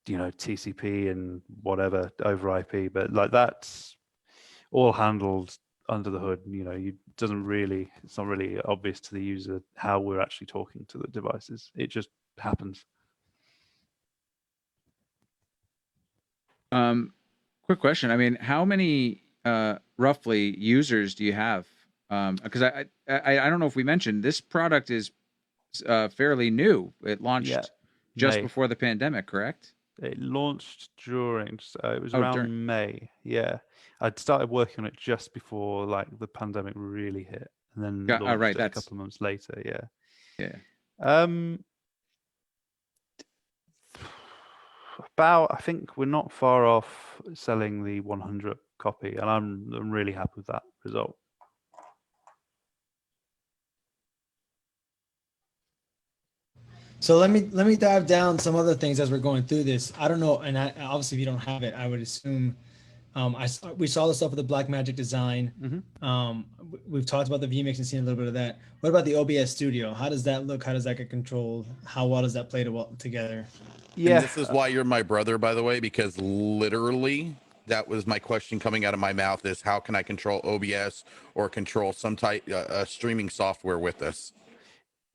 S7: TCP and whatever over IP, but like that's all handled under the hood. It's not really obvious to the user how we're actually talking to the devices. It just happens.
S2: Quick question. I mean, how many roughly users do you have? Because I don't know if we mentioned this product is fairly new. It launched just
S7: May.
S2: before the pandemic, correct?
S7: It launched during, it was around May. Yeah, I'd started working on it just before like the pandemic really hit, and then launched it a couple of months later. Yeah. I think we're not far off selling the 100 copy, and I'm really happy with that result.
S1: So let me dive down some other things as we're going through this. I don't know, and obviously if you don't have it, I would assume we saw the stuff with the Blackmagic design.
S7: Mm-hmm.
S1: We've talked about the vMix and seen a little bit of that. What about the OBS Studio? How does that look? How does that get controlled? How well does that play together?
S3: Yeah, and this is why you're my brother, by the way, because literally that was my question coming out of my mouth: is how can I control OBS or control some type streaming software with this?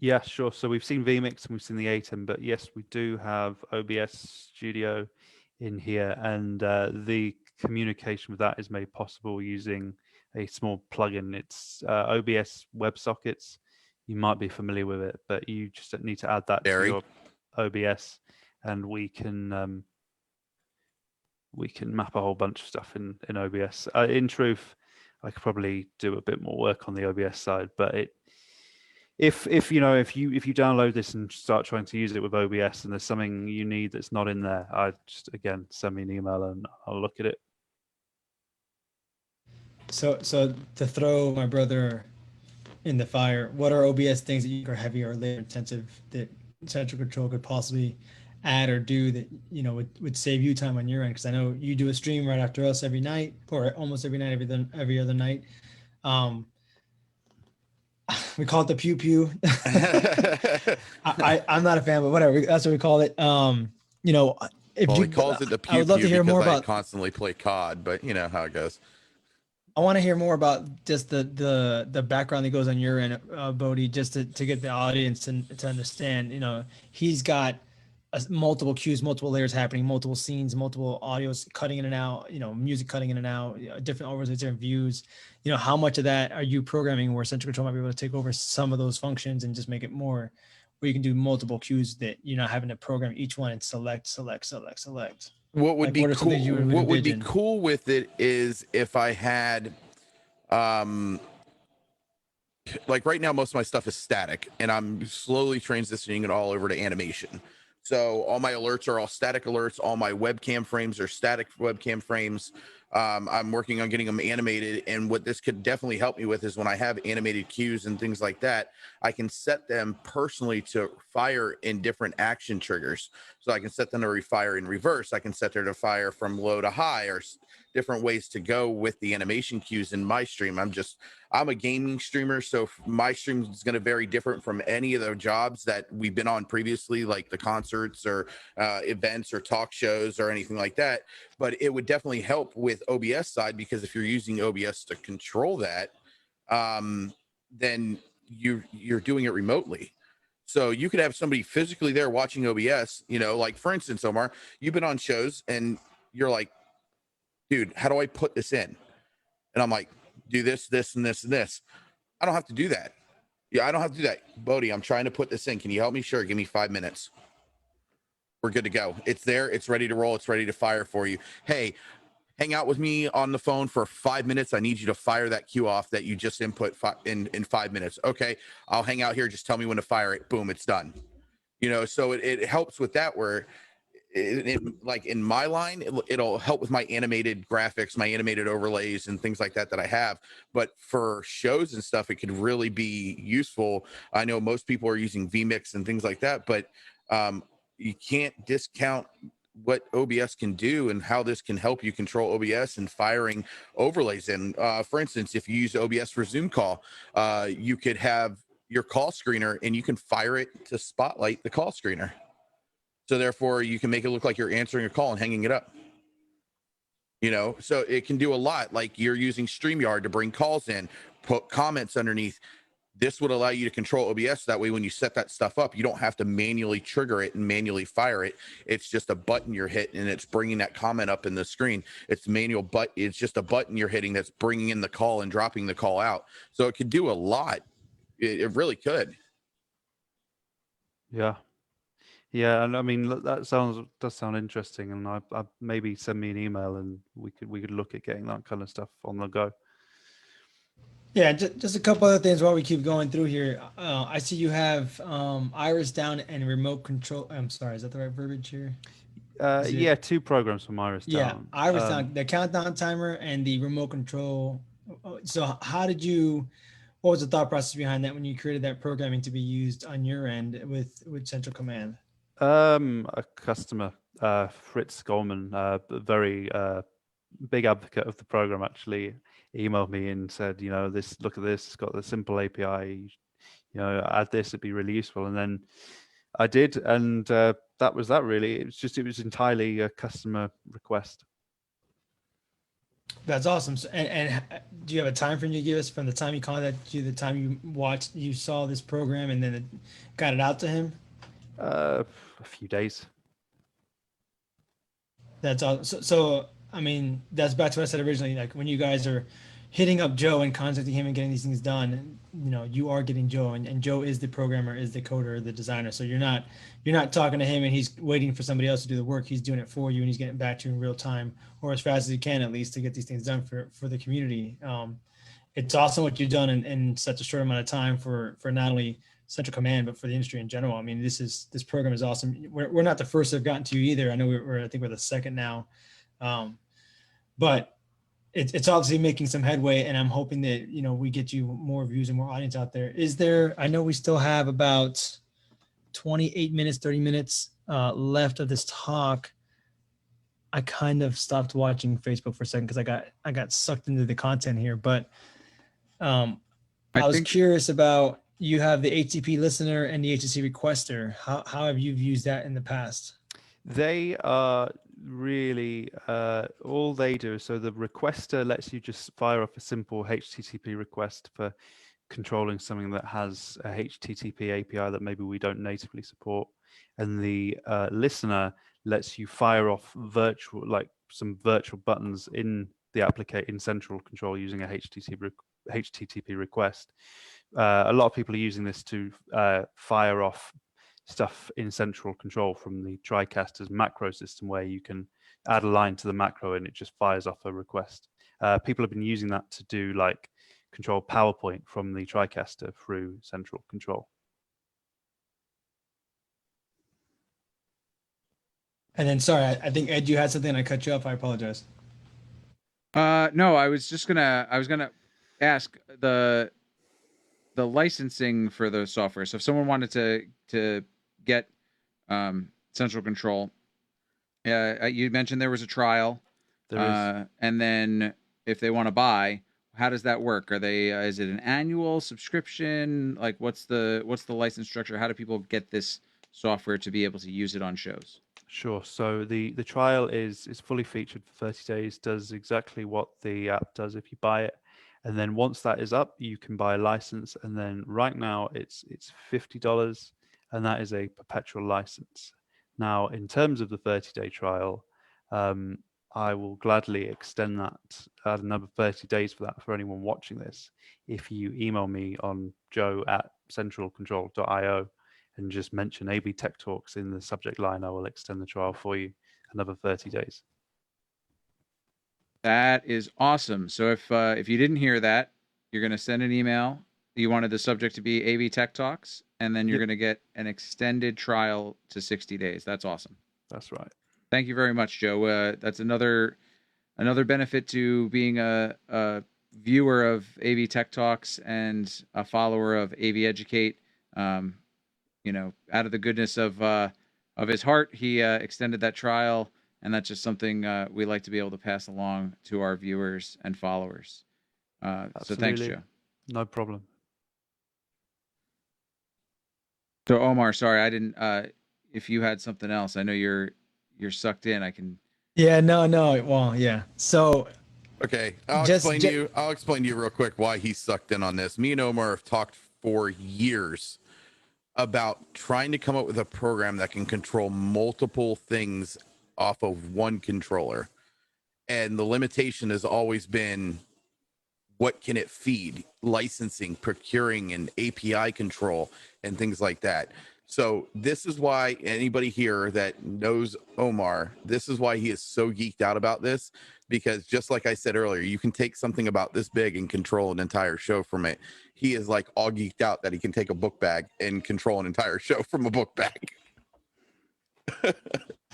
S7: Yeah, sure. So we've seen vMix and we've seen the ATEM, but yes, we do have OBS Studio in here, and the communication with that is made possible using a small plugin. It's OBS WebSockets. You might be familiar with it, but you just need to add that to your OBS, and we can map a whole bunch of stuff in OBS. In truth, I could probably do a bit more work on the OBS side, but if you download this and start trying to use it with OBS and there's something you need that's not in there, I just again send me an email and I'll look at it.
S1: So to throw my brother in the fire, what are OBS things that are heavy or labor intensive that central control could possibly add or do that, you know, would save you time on your end? Because I know you do a stream right after us every night, or almost every night, every other night. We call it the pew pew. I'm not a fan, but whatever. That's what we call it. You know, if
S3: Well,
S1: you,
S3: he calls it the pew
S1: I would love to
S3: pew
S1: hear
S3: because
S1: more
S3: I
S1: about.
S3: constantly play COD, but you know how it goes.
S1: I want to hear more about just the background that goes on your end, Bodhi, just to get the audience to understand. You know, he's got multiple cues, multiple layers happening, multiple scenes, multiple audios cutting in and out. You know, music cutting in and out, different overlays, different views. You know, how much of that are you programming where Central Control might be able to take over some of those functions and just make it more where you can do multiple cues that you're not having to program each one and select.
S3: What would
S1: Like,
S3: be
S1: what are some
S3: cool?
S1: things you would
S3: What would be
S1: envision?
S3: cool with it is if I had, like right now, most of my stuff is static, and I'm slowly transitioning it all over to animation. So all my alerts are all static alerts. All my webcam frames are static webcam frames. I'm working on getting them animated, and what this could definitely help me with is when I have animated cues and things like that, I can set them personally to fire in different action triggers. So I can set them to refire in reverse. I can set them to fire from low to high, or different ways to go with the animation cues in my stream. I'm a gaming streamer, so my stream is going to vary different from any of the jobs that we've been on previously, like the concerts or events or talk shows or anything like that. But it would definitely help with OBS side, because if you're using OBS to control that, then you're doing it remotely. So you could have somebody physically there watching OBS, you know, like for instance, Omar, you've been on shows and you're like, dude, how do I put this in? And I'm like, do this, this, and this, and this. I don't have to do that. Yeah, I don't have to do that. Bodhi, I'm trying to put this in. Can you help me? Sure. Give me 5 minutes. We're good to go. It's there. It's ready to roll. It's ready to fire for you. Hey, hang out with me on the phone for 5 minutes. I need you to fire that cue off that you just input in 5 minutes. Okay. I'll hang out here. Just tell me when to fire it. Boom. It's done. You know, so it helps with that, where like in my line, it'll help with my animated graphics, my animated overlays and things like that I have. But for shows and stuff, it could really be useful. I know most people are using vMix and things like that, but you can't discount what OBS can do and how this can help you control OBS and firing overlays in. For instance, if you use OBS for Zoom call, you could have your call screener and you can fire it to spotlight the call screener. So therefore, you can make it look like you're answering a call and hanging it up. You know, so it can do a lot. Like you're using StreamYard to bring calls in, put comments underneath. This would allow you to control OBS. That way, when you set that stuff up, you don't have to manually trigger it and manually fire it. It's just a button you're hitting, and it's bringing that comment up in the screen. It's manual, but it's just a button you're hitting that's bringing in the call and dropping the call out. So it could do a lot. It really could.
S7: Yeah. Yeah, and I mean that does sound interesting, and I maybe send me an email and we could look at getting that kind of stuff on the go.
S1: Yeah, just a couple other things while we keep going through here. I see you have Iris down and remote control. I'm sorry, is that the right verbiage here?
S7: Yeah, 2 programs from Iris down.
S1: Yeah, Iris down, the countdown timer and the remote control. So how did you? What was the thought process behind that when you created that programming to be used on your end with Central Command?
S7: A customer, Fritz Goldman, a very big advocate of the program, actually emailed me and said, you know, look at this, it's got the simple API, you know, add this, it'd be really useful. And then I did, and that was that really. It was entirely a customer request.
S1: That's awesome. So, and do you have a time frame you give us from the time you contacted you, the time you saw this program, and then got it out to him?
S7: A few days.
S1: That's all. So I mean, that's back to what I said originally. Like when you guys are hitting up Joe and contacting him and getting these things done, you know, you are getting Joe, and Joe is the programmer, is the coder, the designer. So you're not talking to him and he's waiting for somebody else to do the work. He's doing it for you, and he's getting back to you in real time, or as fast as he can, at least, to get these things done for the community. It's awesome what you've done in such a short amount of time for not only Central Command, but for the industry in general. I mean, this program is awesome. We're not the first that have gotten to you either. I know I think we're the second now. But it's obviously making some headway, and I'm hoping that, you know, we get you more views and more audience out there. I know we still have about 28 minutes, 30 minutes left of this talk, I kind of stopped watching Facebook for a second because I got sucked into the content here. But I was curious about, you have the HTTP listener and the HTTP requester. How have you used that in the past?
S7: They are really all they do. So the requester lets you just fire off a simple HTTP request for controlling something that has a HTTP API that maybe we don't natively support, and the listener lets you fire off some virtual buttons in the application in central control using a HTTP request. A lot of people are using this to fire off stuff in central control from the TriCaster's macro system, where you can add a line to the macro and it just fires off a request. People have been using that to do like control PowerPoint from the TriCaster through central control.
S1: And then, sorry, I think Ed, you had something. I cut you off. I apologize.
S2: No, I was gonna ask the licensing for the software. So if someone wanted to get central control, you mentioned there was a trial, and then if they want to buy, how does that work? Are they is it an annual subscription? Like what's the license structure? How do people get this software to be able to use it on shows?
S7: Sure. So the trial is fully featured for 30 days, does exactly what the app does if you buy it. And then once that is up, you can buy a license. And then right now it's $50, and that is a perpetual license. Now, in terms of the 30-day trial, I will gladly extend that, add another 30 days for that for anyone watching this. If you email me on joe@centralcontrol.io and just mention AB Tech Talks in the subject line, I will extend the trial for you another 30 days.
S2: That is awesome. So if you didn't hear that, you're going to send an email. You wanted the subject to be AB Tech Talks, and then you're going to get an extended trial to 60 days. That's awesome.
S7: That's right.
S2: Thank you very much, Joe. That's another benefit to being a viewer of AB Tech Talks and a follower of AB Educate. Out of the goodness of his heart, he extended that trial, and that's just something we like to be able to pass along to our viewers and followers. So thanks, Joe.
S7: No problem.
S2: So Omar, sorry, I didn't. If you had something else, I know you're sucked in. I can.
S1: Yeah, no. Well, yeah. So.
S3: Okay, I'll explain to you real quick why he's sucked in on this. Me and Omar have talked for years about trying to come up with a program that can control multiple things off of one controller. And the limitation has always been, what can it feed? Licensing, procuring, and API control, and things like that. So this is why anybody here that knows Omar, this is why he is so geeked out about this, because just like I said earlier, you can take something about this big and control an entire show from it. He is like all geeked out that he can take a book bag and control an entire show from a book bag.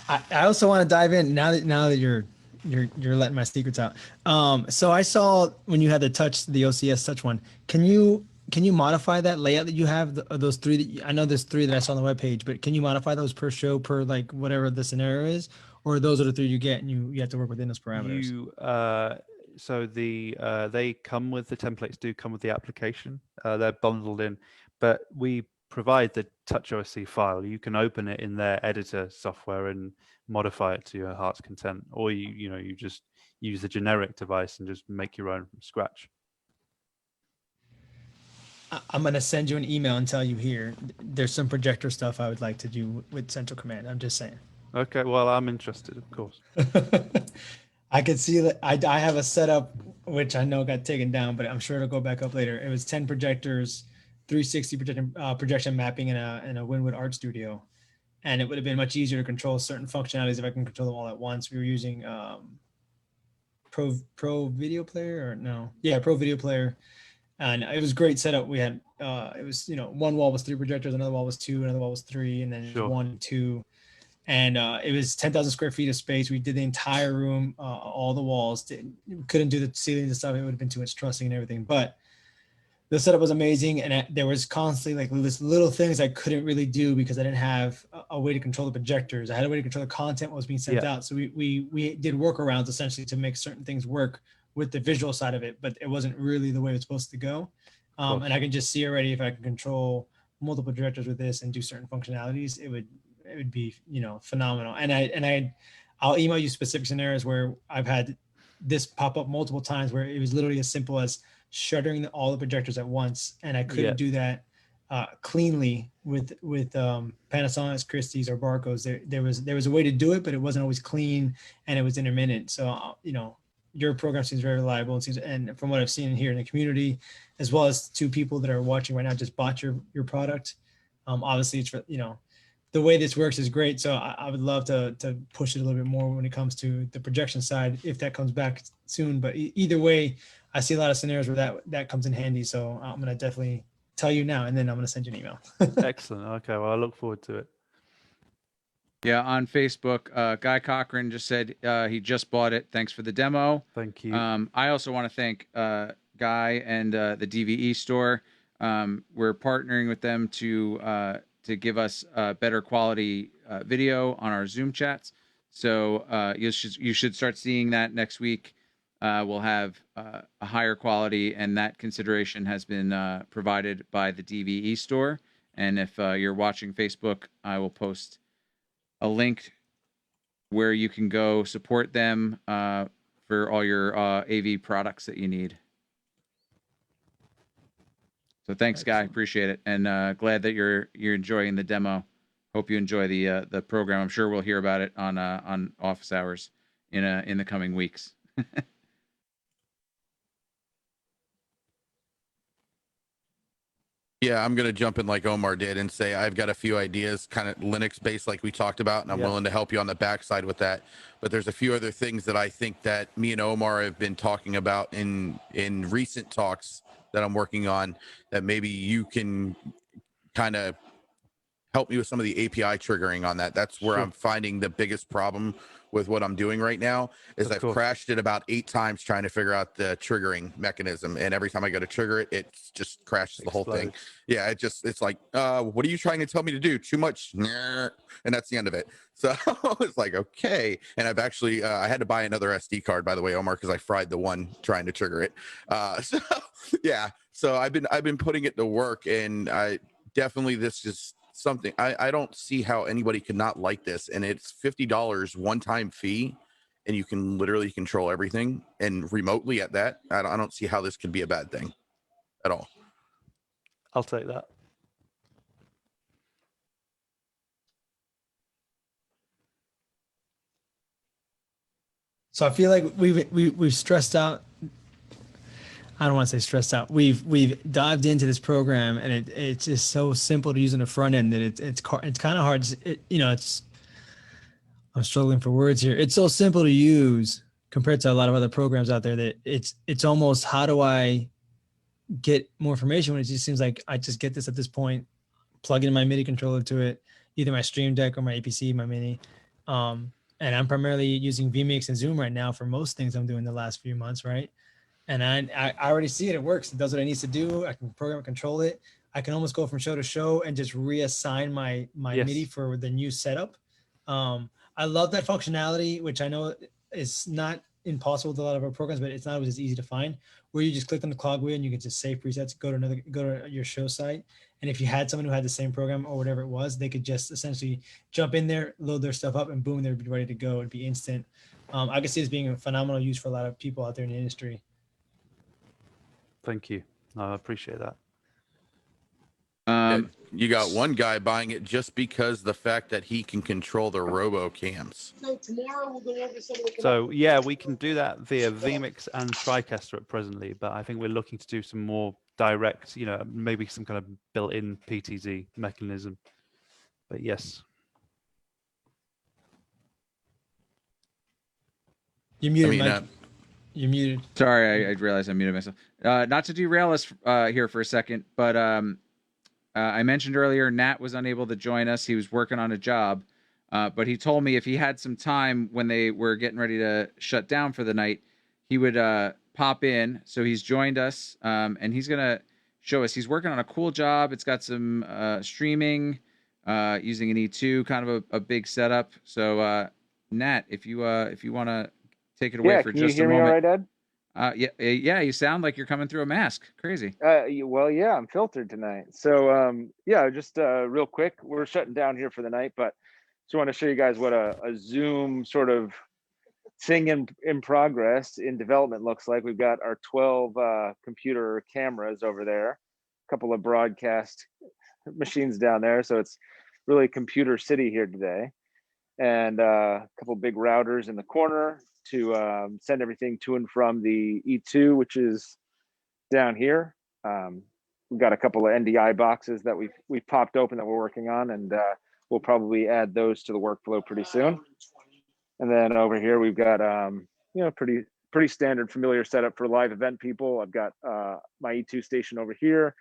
S1: I also want to dive in now that you're letting my secrets out. So I saw when you had the OCS touch one, can you modify that layout that you have, those three I know there's three that I saw on the webpage, but can you modify those per show, per like whatever the scenario is, or those are the three you get and you have to work within those parameters?
S7: So they come with the templates, do come with the application. They're bundled in, but we provide the TouchOSC file. You can open it in their editor software and modify it to your heart's content, or you just use the generic device and just make your own from scratch.
S1: I'm going to send you an email and tell you here, there's some projector stuff I would like to do with Central Command. I'm just saying.
S7: Okay, well, I'm interested, of course.
S1: I could see that I have a setup, which I know got taken down, but I'm sure it'll go back up later. It was 10 projectors, 360 projection mapping in a Winwood Art Studio. And it would have been much easier to control certain functionalities if I can control them all at once. We were using Pro Video Player, or no? Yeah, Pro Video Player. And it was great setup. We had, it was, one wall was 3 projectors, another wall was 2, another wall was 3, and then 1, 2. And it was 10,000 square feet of space. We did the entire room, all the walls. Couldn't do the ceilings and stuff. It would have been too much trussing and everything. But the setup was amazing, and there was constantly like this little things I couldn't really do because I didn't have a way to control the projectors. I had a way to control the content what was being sent out. So we did workarounds essentially to make certain things work with the visual side of it, but it wasn't really the way it's supposed to go. And I can just see already if I can control multiple projectors with this and do certain functionalities, it would be, you know, phenomenal. And I'll email you specific scenarios where I've had this pop up multiple times where it was literally as simple as shuttering all the projectors at once, and I couldn't do that cleanly with Panasonic, Christie's, or Barco's. There was a way to do it, but it wasn't always clean and it was intermittent. So you know, your program seems very reliable, and from what I've seen here in the community, as well as 2 people that are watching right now just bought your product. Obviously, it's, you know, the way this works is great. So I would love to push it a little bit more when it comes to the projection side, if that comes back soon. But either way, I see a lot of scenarios where that comes in handy. So I'm going to definitely tell you now, and then I'm going to send you an email.
S7: Excellent. Okay. Well, I look forward to it.
S2: Yeah, on Facebook, Guy Cochran just said he just bought it. Thanks for the demo.
S7: Thank you.
S2: I also want to thank Guy and the DVE store. We're partnering with them to give us better quality video on our Zoom chats. So you should start seeing that next week. We'll have a higher quality, and that consideration has been provided by the DVE store. And if you're watching Facebook, I will post a link where you can go support them for all your AV products that you need. So thanks, Guy. Appreciate it, and glad that you're enjoying the demo. Hope you enjoy the program. I'm sure we'll hear about it on office hours in the coming weeks.
S3: Yeah, I'm going to jump in like Omar did and say I've got a few ideas, kind of Linux-based like we talked about, and I'm willing to help you on the backside with that. But there's a few other things that I think that me and Omar have been talking about in recent talks that I'm working on that maybe you can kind of help me with some of the API triggering on that. That's where I'm finding the biggest problem with what I'm doing right now is I've crashed it about 8 times trying to figure out the triggering mechanism. And every time I go to trigger it, it just crashes the whole thing. Yeah, it's like, what are you trying to tell me to do? Too much? And that's the end of it. So it's like, okay. And I've actually, I had to buy another SD card, by the way, Omar, because I fried the one trying to trigger it. So yeah, so I've been putting it to work, and I definitely, this is something I don't see how anybody could not like this. And it's $50 one-time fee, and you can literally control everything and remotely at that. I don't see how this could be a bad thing at all.
S7: I'll take that.
S1: So I feel like we've stressed out. I don't want to say stressed out. We've dived into this program, and it's just so simple to use on the front end that it's kind of hard. I'm struggling for words here. It's so simple to use compared to a lot of other programs out there that it's almost, how do I get more information when it just seems like I just get this at this point, plug in my MIDI controller to it, either my Stream Deck or my APC, my Mini. And I'm primarily using vMix and Zoom right now for most things I'm doing the last few months, right? And I already see it. It works. It does what it needs to do. I can program and control it. I can almost go from show to show and just reassign my MIDI for the new setup. I love that functionality, which I know is not impossible with a lot of our programs, but it's not always as easy to find, where you just click on the cog wheel and you can just save presets, go to your show site. And if you had someone who had the same program or whatever it was, they could just essentially jump in there, load their stuff up, and boom, they'd be ready to go. It'd be instant. I could see this being a phenomenal use for a lot of people out there in the industry.
S7: Thank you. I appreciate that.
S3: You got one guy buying it just because the fact that he can control the robo cams.
S9: So tomorrow we'll go over some of the.
S7: So yeah, we can do that via vMix and TriCaster at presently, but I think we're looking to do some more direct, maybe some kind of built-in PTZ mechanism. But yes.
S1: You're muted, Mike. You're muted.
S2: Sorry, I realized I muted myself. Not to derail us here for a second, but I mentioned earlier Nat was unable to join us. He was working on a job, but he told me if he had some time when they were getting ready to shut down for the night, he would pop in. So he's joined us, and he's going to show us. He's working on a cool job. It's got some streaming using an E2, kind of a big setup. So Nat, if you want to take it away for
S8: can you
S2: just a
S8: hear me all
S2: moment.
S8: right, Ed?
S2: Yeah, you sound like you're coming through a mask. Crazy.
S8: Well, yeah, I'm filtered tonight. So, yeah, just real quick, we're shutting down here for the night, but just want to show you guys what a Zoom sort of thing in progress in development looks like. We've got our 12 computer cameras over there, a couple of broadcast machines down there. So it's really computer city here today. And a couple big routers in the corner to send everything to and from the E2, which is down here. We've got a couple of NDI boxes that we've popped open that we're working on, and we'll probably add those to the workflow pretty soon. And then over here we've got pretty standard familiar setup for live event people. I've got my E2 station over here,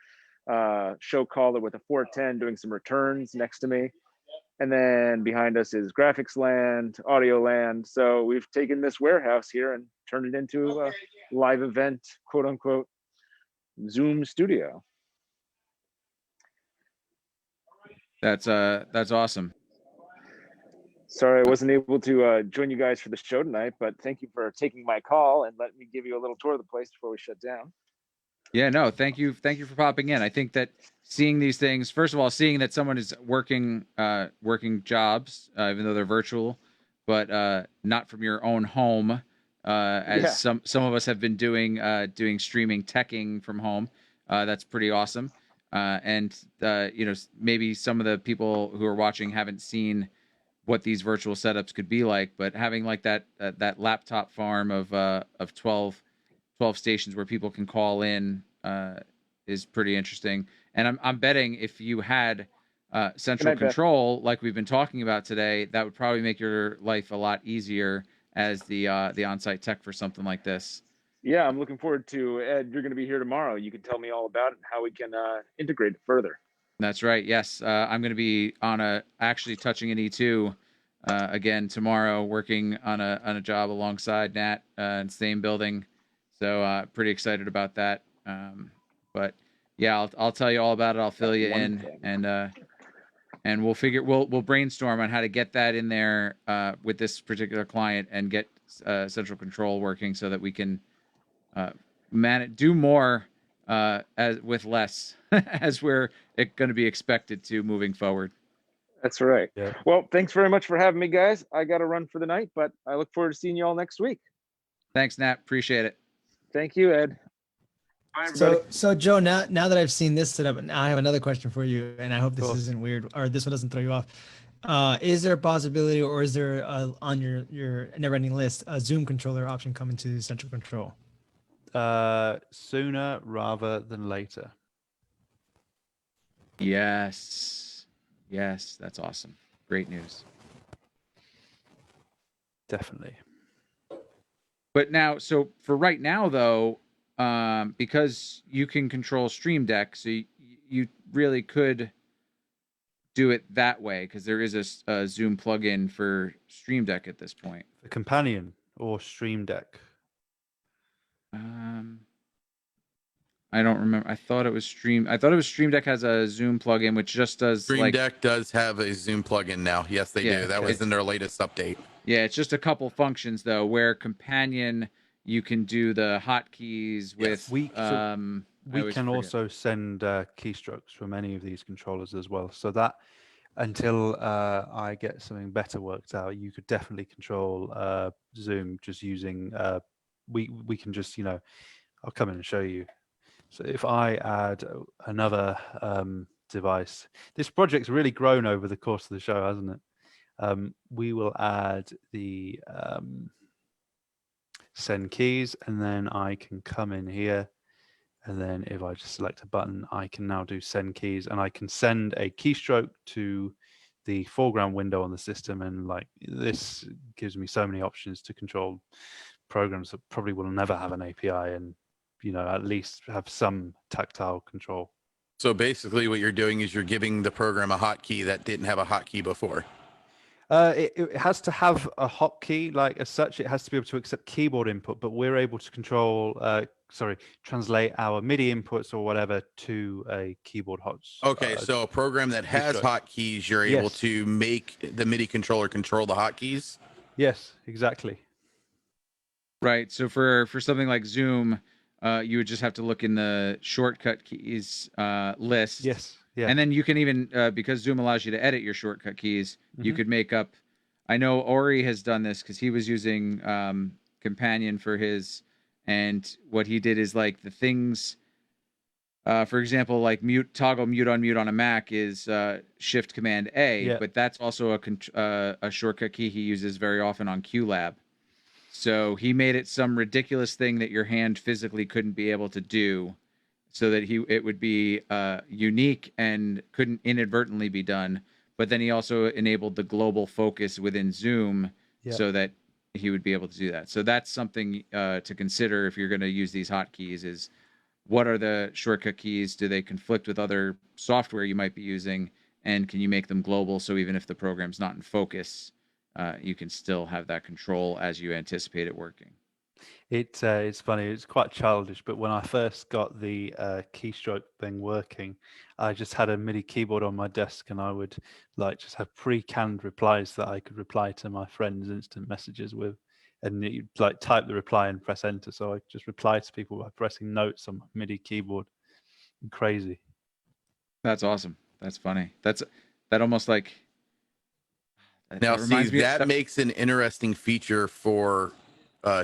S8: show caller with a 410 doing some returns next to me. And then behind us is graphics land, audio land. So we've taken this warehouse here and turned it into a live event, quote unquote, Zoom studio.
S2: That's awesome.
S8: Sorry, I wasn't able to join you guys for the show tonight, but thank you for taking my call and let me give you a little tour of the place before we shut down.
S2: Yeah, no, thank you for popping in. I think that seeing these things, first of all, seeing that someone is working jobs, even though they're virtual, but not from your own home, as some of us have been doing streaming teching from home. That's pretty awesome. And maybe some of the people who are watching haven't seen what these virtual setups could be like, but having like that laptop farm of 12 stations where people can call in is pretty interesting. And I'm betting if you had central control like we've been talking about today, that would probably make your life a lot easier as the on-site tech for something like this.
S8: Yeah, I'm looking forward to, Ed, you're going to be here tomorrow. You can tell me all about it and how we can integrate it further.
S2: That's right. Yes. I'm going to be actually touching an E2 again tomorrow, working on a job alongside Nat in the same building. So pretty excited about that. But yeah, I'll tell you all about it. I'll fill you in, and we'll brainstorm on how to get that in there with this particular client and get central control working so that we can do more with less as we're going to be expected to moving forward.
S8: That's right.
S7: Yeah.
S8: Well, thanks very much for having me, guys. I got to run for the night, but I look forward to seeing you all next week.
S2: Thanks, Nat. Appreciate it.
S8: Thank you, Ed. Bye, everybody.
S1: So Joe, now that I've seen this setup, now I have another question for you, and I hope this isn't weird or this one doesn't throw you off. Is there a possibility, or is there on your never-ending list a Zoom controller option coming to central control?
S7: Sooner rather than later.
S2: Yes, that's awesome. Great news.
S7: Definitely.
S2: But now, so for right now, though, because you can control Stream Deck, so you really could do it that way, because there is a Zoom plugin for Stream Deck at this point.
S7: The Companion or Stream Deck?
S2: I don't remember. I thought it was Stream Deck has a Zoom plugin, which just does
S3: Stream Deck does have a Zoom plugin now. Yes, they do. That was in their latest update.
S2: Yeah, it's just a couple functions though, where Companion you can do the hotkeys with.
S7: We can also send keystrokes from any of these controllers as well. So that until I get something better worked out, you could definitely control Zoom just using. We can just I'll come in and show you. So if I add another device, this project's really grown over the course of the show, hasn't it? We will add the send keys, and then I can come in here, and then if I just select a button, I can now do send keys, and I can send a keystroke to the foreground window on the system, and this gives me so many options to control programs that probably will never have an API, and at least have some tactile control.
S3: So basically what you're doing is you're giving the program a hotkey that didn't have a hotkey before.
S7: It has to have a hotkey, as such. It has to be able to accept keyboard input, but we're able to control translate our MIDI inputs or whatever to a keyboard hots.
S3: Okay, so a program that has
S7: keystroke.
S3: hotkeys, you're able
S7: Yes.
S3: to make the MIDI controller control the hotkeys.
S7: Yes, exactly.
S2: Right. So for something like Zoom, you would just have to look in the shortcut keys list.
S7: Yes. Yeah.
S2: And then you can even, because Zoom allows you to edit your shortcut keys, you could make up. I know Ori has done this because he was using Companion for his, and what he did is like the things. For example, like toggle mute on a Mac is Shift Command A, but that's also a shortcut key he uses very often on QLab. So he made it some ridiculous thing that your hand physically couldn't be able to do, so that it would be unique and couldn't inadvertently be done. But then he also enabled the global focus within Zoom so that he would be able to do that. So that's something to consider if you're going to use these hotkeys is what are the shortcut keys? Do they conflict with other software you might be using? And can you make them global so even if the program's not in focus, you can still have that control as you anticipate it working?
S7: It's funny. It's quite childish, but when I first got the keystroke thing working, I just had a MIDI keyboard on my desk, and I would like just have pre-canned replies that I could reply to my friends' instant messages with, and you like type the reply and press enter. So I just reply to people by pressing notes on my MIDI keyboard. Crazy.
S2: That's awesome. That's funny. That almost like.
S3: Now, see, that makes an interesting feature for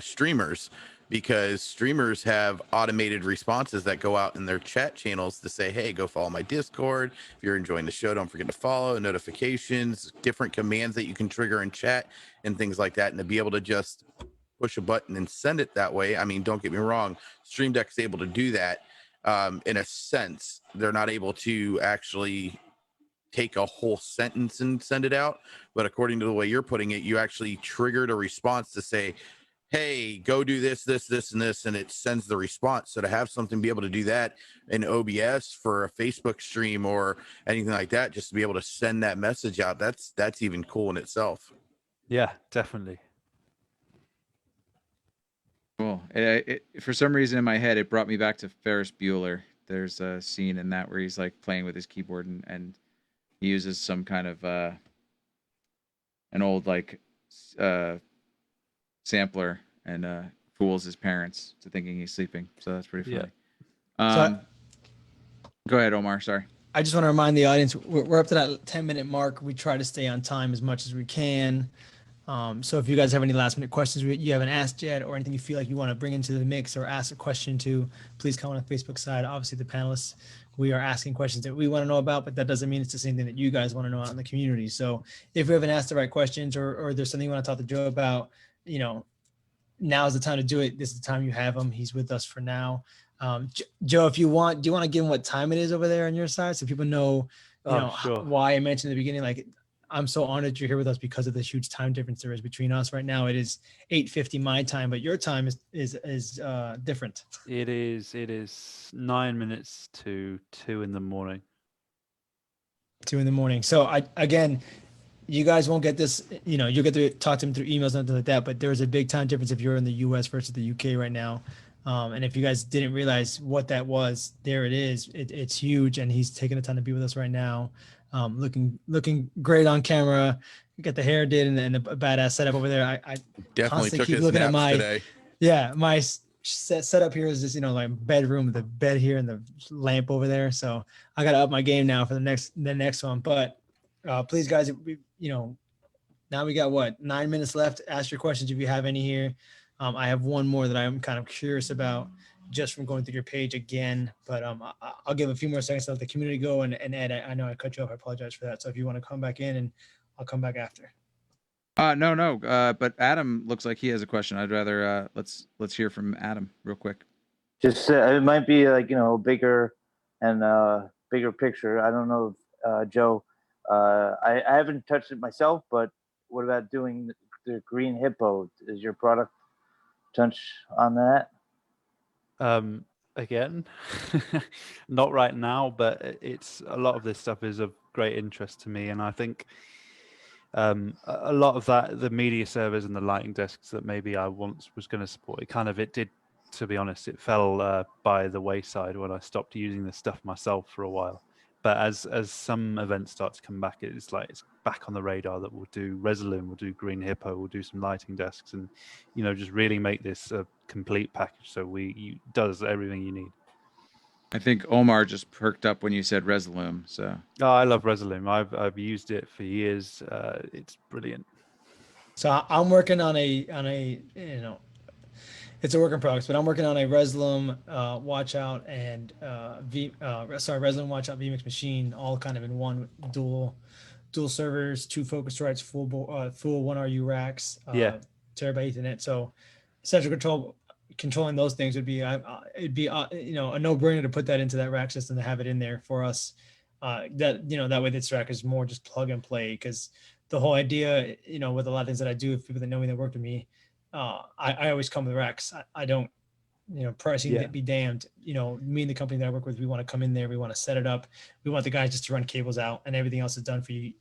S3: streamers, because streamers have automated responses that go out in their chat channels to say, hey, go follow my Discord. If you're enjoying the show, don't forget to follow, notifications, different commands that you can trigger in chat and things like that. And to be able to just push a button and send it that way. I mean, don't get me wrong. Stream Deck is able to do that in a sense. They're not able to actually take a whole sentence and send it out. But according to the way you're putting it, you actually triggered a response to say, hey, go do this, this, this, and this, and it sends the response. So to have something be able to do that in OBS for a Facebook stream or anything like that, just to be able to send that message out, that's even cool in itself.
S7: Yeah, definitely.
S2: Cool. For some reason in my head, it brought me back to Ferris Bueller. There's a scene in that where he's like playing with his keyboard and he uses some kind of an old like sampler and fools his parents to thinking he's sleeping. So that's pretty funny.
S1: Yeah.
S2: Go ahead, Omar. Sorry.
S1: I just want to remind the audience, we're up to that 10-minute mark. We try to stay on time as much as we can. So if you guys have any last minute questions you haven't asked yet, or anything you feel like you want to bring into the mix or ask a question to, please come on the Facebook side. Obviously the panelists, we are asking questions that we want to know about, but that doesn't mean it's the same thing that you guys want to know out in the community. So if we haven't asked the right questions or there's something you want to talk to Joe about, now is the time to do it. This is the time you have him. He's with us for now. Joe, if you want, do you want to give him what time it is over there on your side so people know,
S7: sure.
S1: why I mentioned in the beginning, like, I'm so honored you're here with us because of this huge time difference there is between us right now. It is 8:50 my time, but your time is different.
S7: It is 9 minutes to 2 in the morning.
S1: 2 in the morning. So again, you guys won't get this, you'll get to talk to him through emails and something like that, but there's a big time difference if you're in the US versus the UK right now. And if you guys didn't realize what that was, there it is. It's huge. And he's taking the time to be with us right now. Looking great on camera. You got the hair did and a badass setup over there. I
S3: definitely took
S1: keep
S3: his
S1: looking at
S3: naps today.
S1: Yeah, my setup here is just like bedroom with the bed here and the lamp over there. So I gotta up my game now for the next one. But please, guys, now we got 9 minutes left. Ask your questions if you have any here. I have one more that I'm kind of curious about just from going through your page again, but I'll give a few more seconds to let the community go. And Ed, I know I cut you off. I apologize for that. So if you want to come back in, and I'll come back after.
S2: No. But Adam looks like he has a question. I'd rather let's hear from Adam real quick.
S10: Just it might be like bigger and bigger picture. I don't know, Joe. I haven't touched it myself, but what about doing the green hippo? Is your product touch on that?
S7: Again, not right now, but it's a lot of this stuff is of great interest to me, and I think a lot of that, the media servers and the lighting desks that maybe I once was going to support, it did to be honest, it fell by the wayside when I stopped using this stuff myself for a while. But as some events start to come back, it's like it's back on the radar that we'll do Resolume, we'll do Green Hippo, we'll do some lighting desks, and just really make this a complete package. So does everything you need.
S2: I think Omar just perked up when you said Resolume. So
S7: I love Resolume. I've used it for years. It's brilliant.
S1: So I'm working on a it's a work in progress, but I'm working on a Resolume watch out and Resolume watch out vMix machine, all kind of in one dual servers, 2 Focusrites, full 1RU racks, terabyte Ethernet. So central controlling those things would be it'd be a no-brainer to put that into that rack system, to have it in there for us. That way this rack is more just plug and play, because the whole idea, with a lot of things that I do, if people that know me that work with me, I always come with racks. I don't, pricing be damned. Me and the company that I work with, we want to come in there, we want to set it up, we want the guys just to run cables out, and everything else is done for you.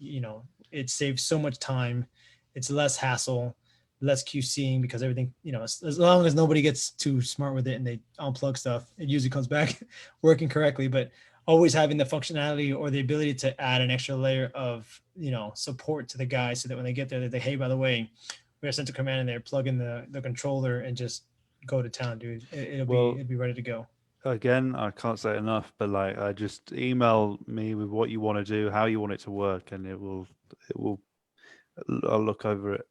S1: It saves so much time, it's less hassle, less QCing, because everything, as long as nobody gets too smart with it and they unplug stuff, it usually comes back working correctly. But always having the functionality or the ability to add an extra layer of support to the guys, so that when they get there, they, hey, by the way, we have central command in there, plug in the controller and just go to town, dude. It'll be ready to go.
S7: Again, I can't say it enough, but I just email me with what you want to do, how you want it to work, and I'll look over it.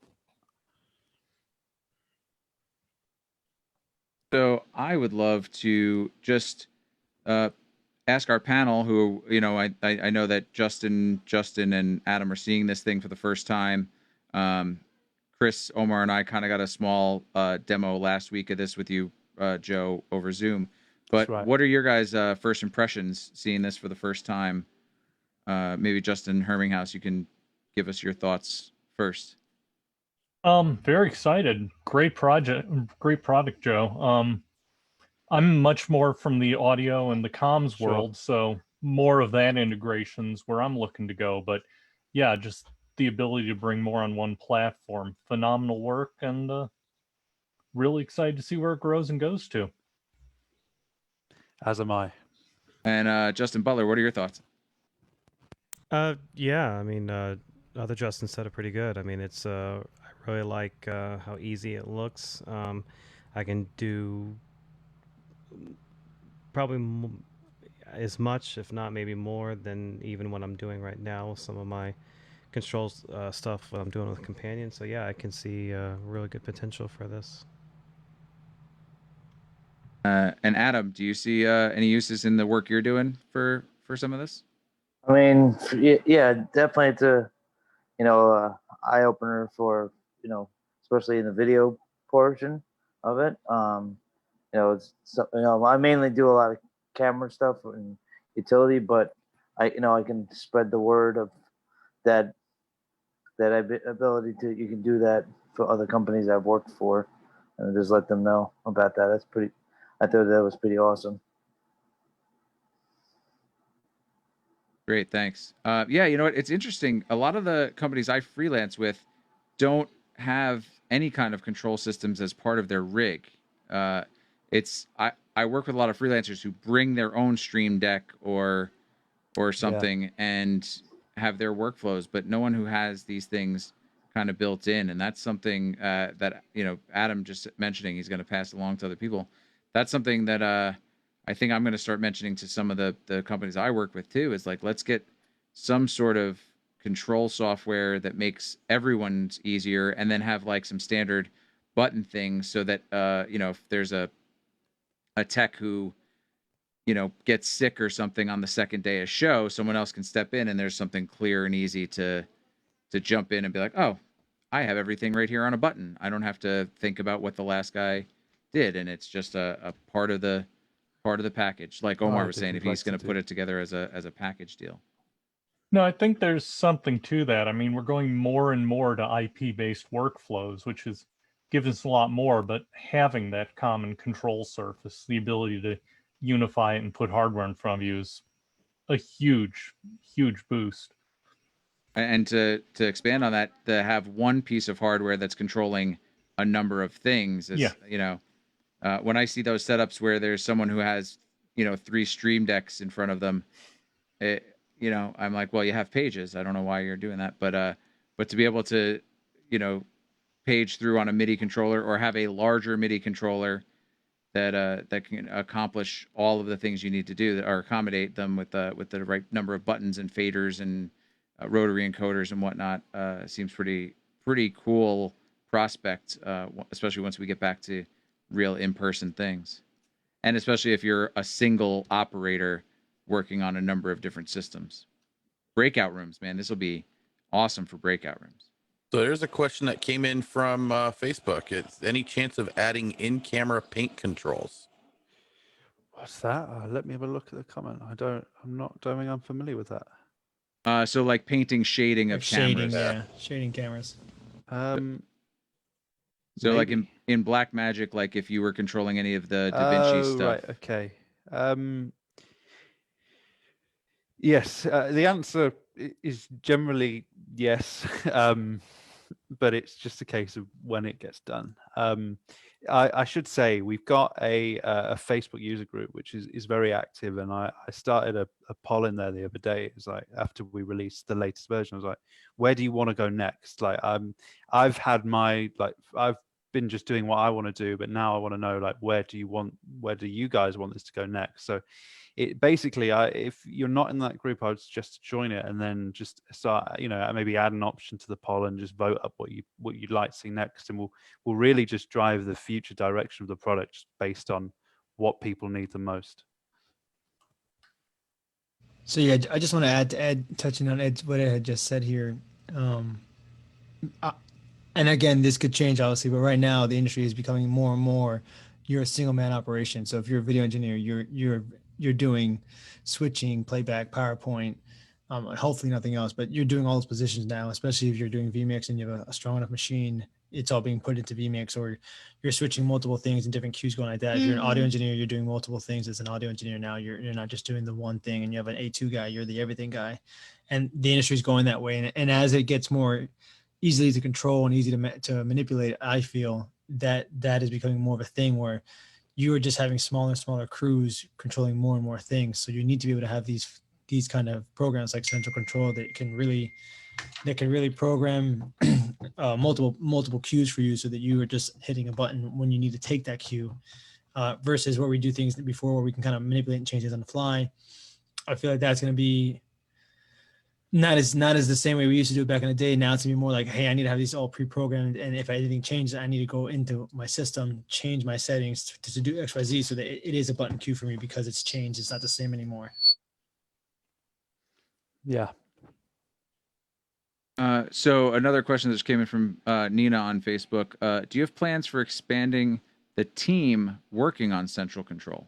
S2: So I would love to just ask our panel, who I know that Justin, and Adam are seeing this thing for the first time. Chris, Omar, and I kind of got a small demo last week of this with you, Joe, over Zoom. But what are your guys' first impressions seeing this for the first time? Maybe Justin Herminghaus, you can give us your thoughts first.
S6: Very excited. Great project, great product, Joe. I'm much more from the audio and the comms world, so more of that integration's where I'm looking to go. But yeah, just the ability to bring more on one platform. Phenomenal work, and really excited to see where it grows and goes to.
S7: As am I.
S2: And Justin Butler, what are your thoughts?
S5: Yeah, I mean, other Justin said it pretty good. I mean, it's I really like how easy it looks. I can do probably as much, if not maybe more, than even what I'm doing right now. Some of my controls stuff what I'm doing with Companion. So yeah, I can see really good potential for this.
S2: And Adam, do you see any uses in the work you're doing for some of this?
S10: I mean, yeah, definitely it's a eye opener for especially in the video portion of it. I mainly do a lot of camera stuff and utility, but I can spread the word of that ability to, you can do that for other companies I've worked for, and just let them know about that. I thought that was pretty awesome.
S2: Great, thanks. Yeah, you know what? It's interesting. A lot of the companies I freelance with don't have any kind of control systems as part of their rig. I work with a lot of freelancers who bring their own Stream Deck or something and have their workflows, but no one who has these things kind of built in. And that's something that Adam just mentioning he's going to pass along to other people. That's something that I think I'm going to start mentioning to some of the companies I work with too, is like, let's get some sort of control software that makes everyone's easier, and then have like some standard button things so that if there's a tech who gets sick or something on the second day of show, someone else can step in and there's something clear and easy to jump in and be like, oh, I have everything right here on a button. I don't have to think about what the last guy did, and it's just a part of the package, like Omar was saying, if he's going to put it together as a package deal.
S6: No, I think there's something to that. I mean, we're going more and more to IP-based workflows, which is gives us a lot more, but having that common control surface, the ability to unify it and put hardware in front of you, is a huge, huge boost.
S2: And to expand on that, to have one piece of hardware that's controlling a number of things is, when I see those setups where there's someone who has, 3 stream decks in front of them, I'm like, well, you have pages. I don't know why you're doing that, but to be able to, page through on a MIDI controller or have a larger MIDI controller that can accomplish all of the things you need to do or accommodate them with the right number of buttons and faders and rotary encoders and whatnot, seems pretty cool prospect, especially once we get back to real in-person things, and especially if you're a single operator working on a number of different systems. Breakout rooms, man, this will be awesome for breakout rooms.
S3: So there's a question that came in from Facebook. It's any chance of adding in-camera paint controls?
S7: What's that? Let me have a look at the comment. Don't think I'm familiar with that.
S2: So like painting shading of cameras.
S1: Shading cameras.
S2: So like in Blackmagic, like if you were controlling any of the DaVinci stuff.
S7: Right, okay. Yes, the answer is generally yes, but it's just a case of when it gets done. I should say we've got a Facebook user group which is very active, and I started a poll in there the other day. It's like after we released the latest version, I was like, where do you want to go next? Like I've had I've been just doing what I want to do, but now I want to know like where do you guys want this to go next? So it basically, if you're not in that group, I would suggest to join it and then just start, maybe add an option to the poll and just vote up what you'd like to see next, and we'll really just drive the future direction of the product just based on what people need the most.
S1: So yeah, I just want to add to Ed, touching on what Ed had just said here. And again, this could change obviously, but right now the industry is becoming more and more. You're a single man operation. So if you're a video engineer, you're doing switching, playback, PowerPoint, hopefully nothing else, but you're doing all those positions now, especially if you're doing vMix and you have a strong enough machine, it's all being put into vMix, or you're switching multiple things and different cues going like that. If you're an audio engineer, you're doing multiple things as an audio engineer now. You're not just doing the one thing, and you have an A2 guy, you're the everything guy. And the industry is going that way. And as it gets more easily to control and easy to manipulate, I feel that is becoming more of a thing where you are just having smaller and smaller crews controlling more and more things. So you need to be able to have these kind of programs like Central Control that can really program multiple cues for you, so that you are just hitting a button when you need to take that cue, versus where we do things before where we can kind of manipulate and change it on the fly. I feel like that's going to be not as the same way we used to do it back in the day. Now it's gonna be more like, hey, I need to have these all pre-programmed, and if anything changes, I need to go into my system, change my settings to do XYZ, so that it is a button cue for me because it's changed. It's not the same anymore.
S7: Yeah.
S2: So another question that just came in from Nina on Facebook. Do you have plans for expanding the team working on Central Control?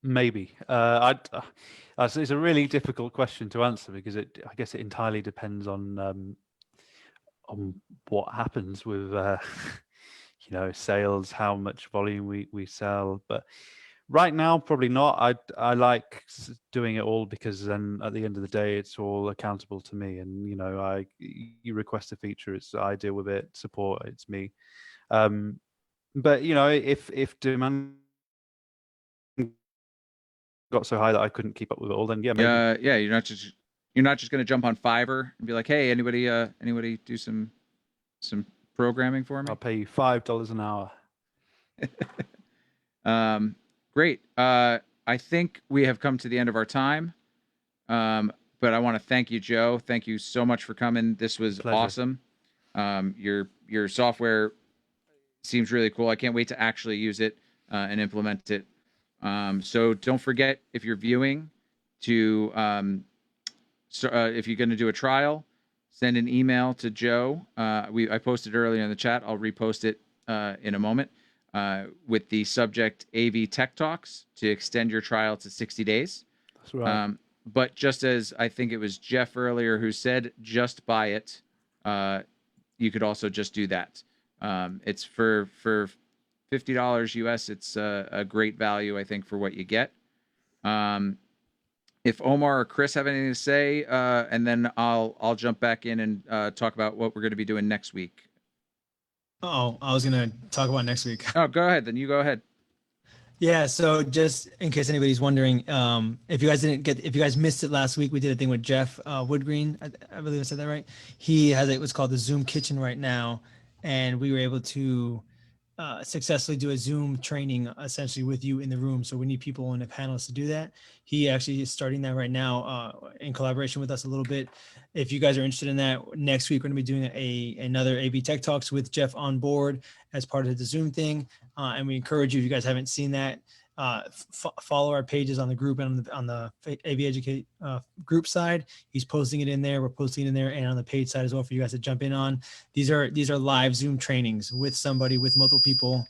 S7: Maybe. It's a really difficult question to answer because I guess it entirely depends on what happens with sales, how much volume we sell. But right now, probably not. I like doing it all because then at the end of the day, it's all accountable to me. And you request a feature, I deal with it. Support, it's me. But if demand got so high that I couldn't keep up with it all, then yeah, maybe.
S2: Yeah, you're not just gonna jump on Fiverr and be like, hey, anybody do some programming for me?
S7: I'll pay you $5 an hour.
S2: Great. I think we have come to the end of our time. But I want to thank you, Joe. Thank you so much for coming. This was awesome. Your software seems really cool. I can't wait to actually use it and implement it. So don't forget, if you're viewing, to if you're going to do a trial, send an email to Joe. I posted earlier in the chat. I'll repost it in a moment with the subject AV Tech Talks to extend your trial to 60 days.
S7: That's right.
S2: But just as I think it was Jeff earlier who said, just buy it. You could also just do that. It's for $50 US. It's a great value, I think, for what you get. If Omar or Chris have anything to say, and then I'll jump back in and talk about what we're going to be doing next week.
S1: Oh, I was gonna talk about next week.
S2: Oh, go ahead. Then you go ahead.
S1: Yeah, so just in case anybody's wondering, if you guys missed it last week, we did a thing with Jeff Woodgreen. I believe I said that right. He has what's called the Zoom Kitchen right now, and we were able to successfully do a Zoom training essentially with you in the room. So we need people in the panels to do that. He actually is starting that right now in collaboration with us a little bit. If you guys are interested in that, next week we're going to be doing another AV Tech Talks with Jeff on board as part of the Zoom thing. And we encourage you, if you guys haven't seen that, follow our pages on the group and on the AV Educate group side. He's posting it in there. We're posting it in there and on the page side as well for you guys to jump in on. These are live Zoom trainings with somebody, with multiple people,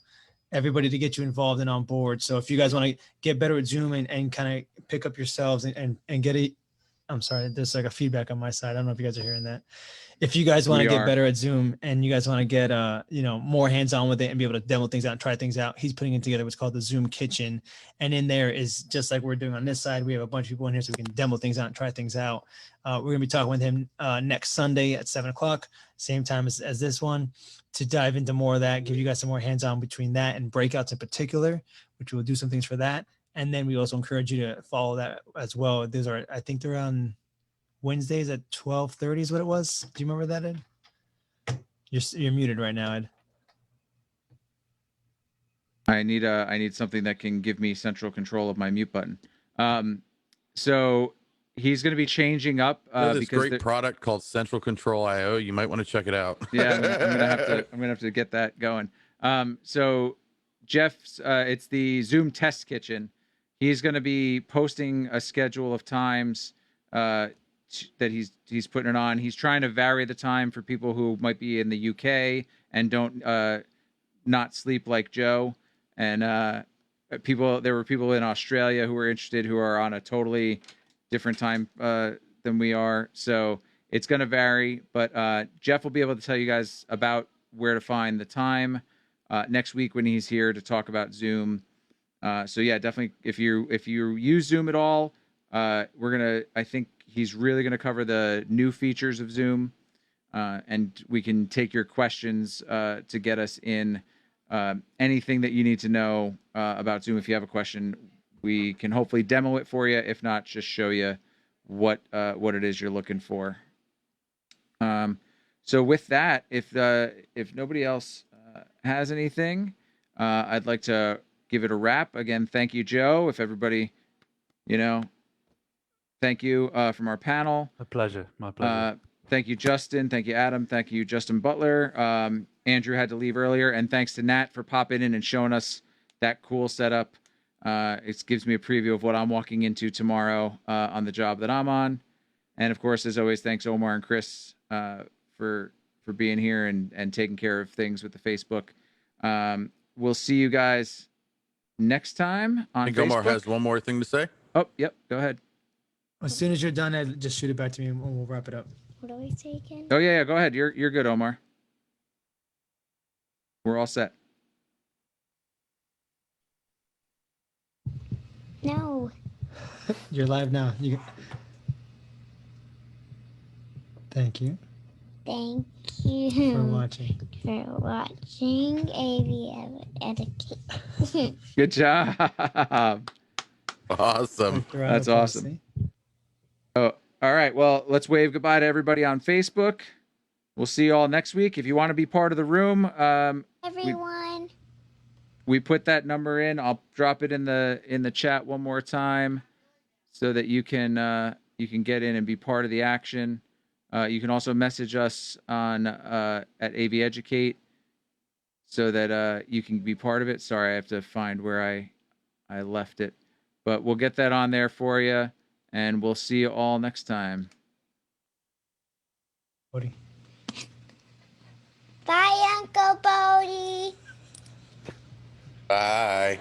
S1: everybody to get you involved and on board. So if you guys want to get better at Zoom and kind of pick up yourselves and get it, I'm sorry, there's like a feedback on my side. I don't know if you guys are hearing that. If you guys want to get better at Zoom and you guys want to get more hands-on with it and be able to demo things out and try things out, he's putting it together what's called the Zoom Kitchen. And in there is just like we're doing on this side. We have a bunch of people in here so we can demo things out and try things out. We're gonna be talking with him next Sunday at 7:00, same time as this one, to dive into more of that, give you guys some more hands-on between that and breakouts in particular, which we'll do some things for that. And then we also encourage you to follow that as well. I think they're on Wednesdays at 12:30 is what it was. Do you remember that, Ed? You're muted right now, Ed.
S2: I need something that can give me central control of my mute button. So he's going to be changing up
S3: this great product called Central Control IO. You might want to check it out.
S2: Yeah, I'm gonna have to get that going. So Jeff's it's the Zoom Test Kitchen. He's going to be posting a schedule of times that he's putting it on. He's trying to vary the time for people who might be in the UK and don't not sleep like Joe. And there were people in Australia who were interested who are on a totally different time than we are. So it's going to vary, but Jeff will be able to tell you guys about where to find the time next week when he's here to talk about Zoom. So yeah, definitely if you use Zoom at all, I think he's really going to cover the new features of Zoom, and we can take your questions to get us in anything that you need to know about Zoom. If you have a question, we can hopefully demo it for you. If not, just show you what it is you're looking for. So with that, if nobody else has anything, I'd like to give it a wrap. Again, thank you, Joe. If everybody, thank you from our panel.
S7: A pleasure. My pleasure.
S2: Thank you, Justin. Thank you, Adam. Thank you, Justin Butler. Andrew had to leave earlier. And thanks to Nat for popping in and showing us that cool setup. It gives me a preview of what I'm walking into tomorrow on the job that I'm on. And of course, as always, thanks Omar and Chris for being here and taking care of things with the Facebook. We'll see you guys next time on Facebook.
S3: Omar has one more thing to say.
S2: Oh, yep. Go ahead.
S1: As soon as you're done, Ed, just shoot it back to me and we'll wrap it up.
S11: What are we taking?
S2: Oh yeah, go ahead. You're good, Omar. We're all set.
S11: No.
S1: You're live now. Thank you.
S11: Thank you
S1: for watching.
S11: AV Educate.
S2: Good job.
S3: Awesome.
S2: That's awesome. Oh, all right. Well, let's wave goodbye to everybody on Facebook. We'll see you all next week. If you want to be part of the room,
S11: everyone,
S2: we put that number in. I'll drop it in the chat one more time so that you can get in and be part of the action. You can also message us on at AV Educate so that you can be part of it. Sorry, I have to find where I left it, but we'll get that on there for you, and we'll see you all next time.
S1: Bodie.
S11: Bye, Uncle Bodie.
S3: Bye.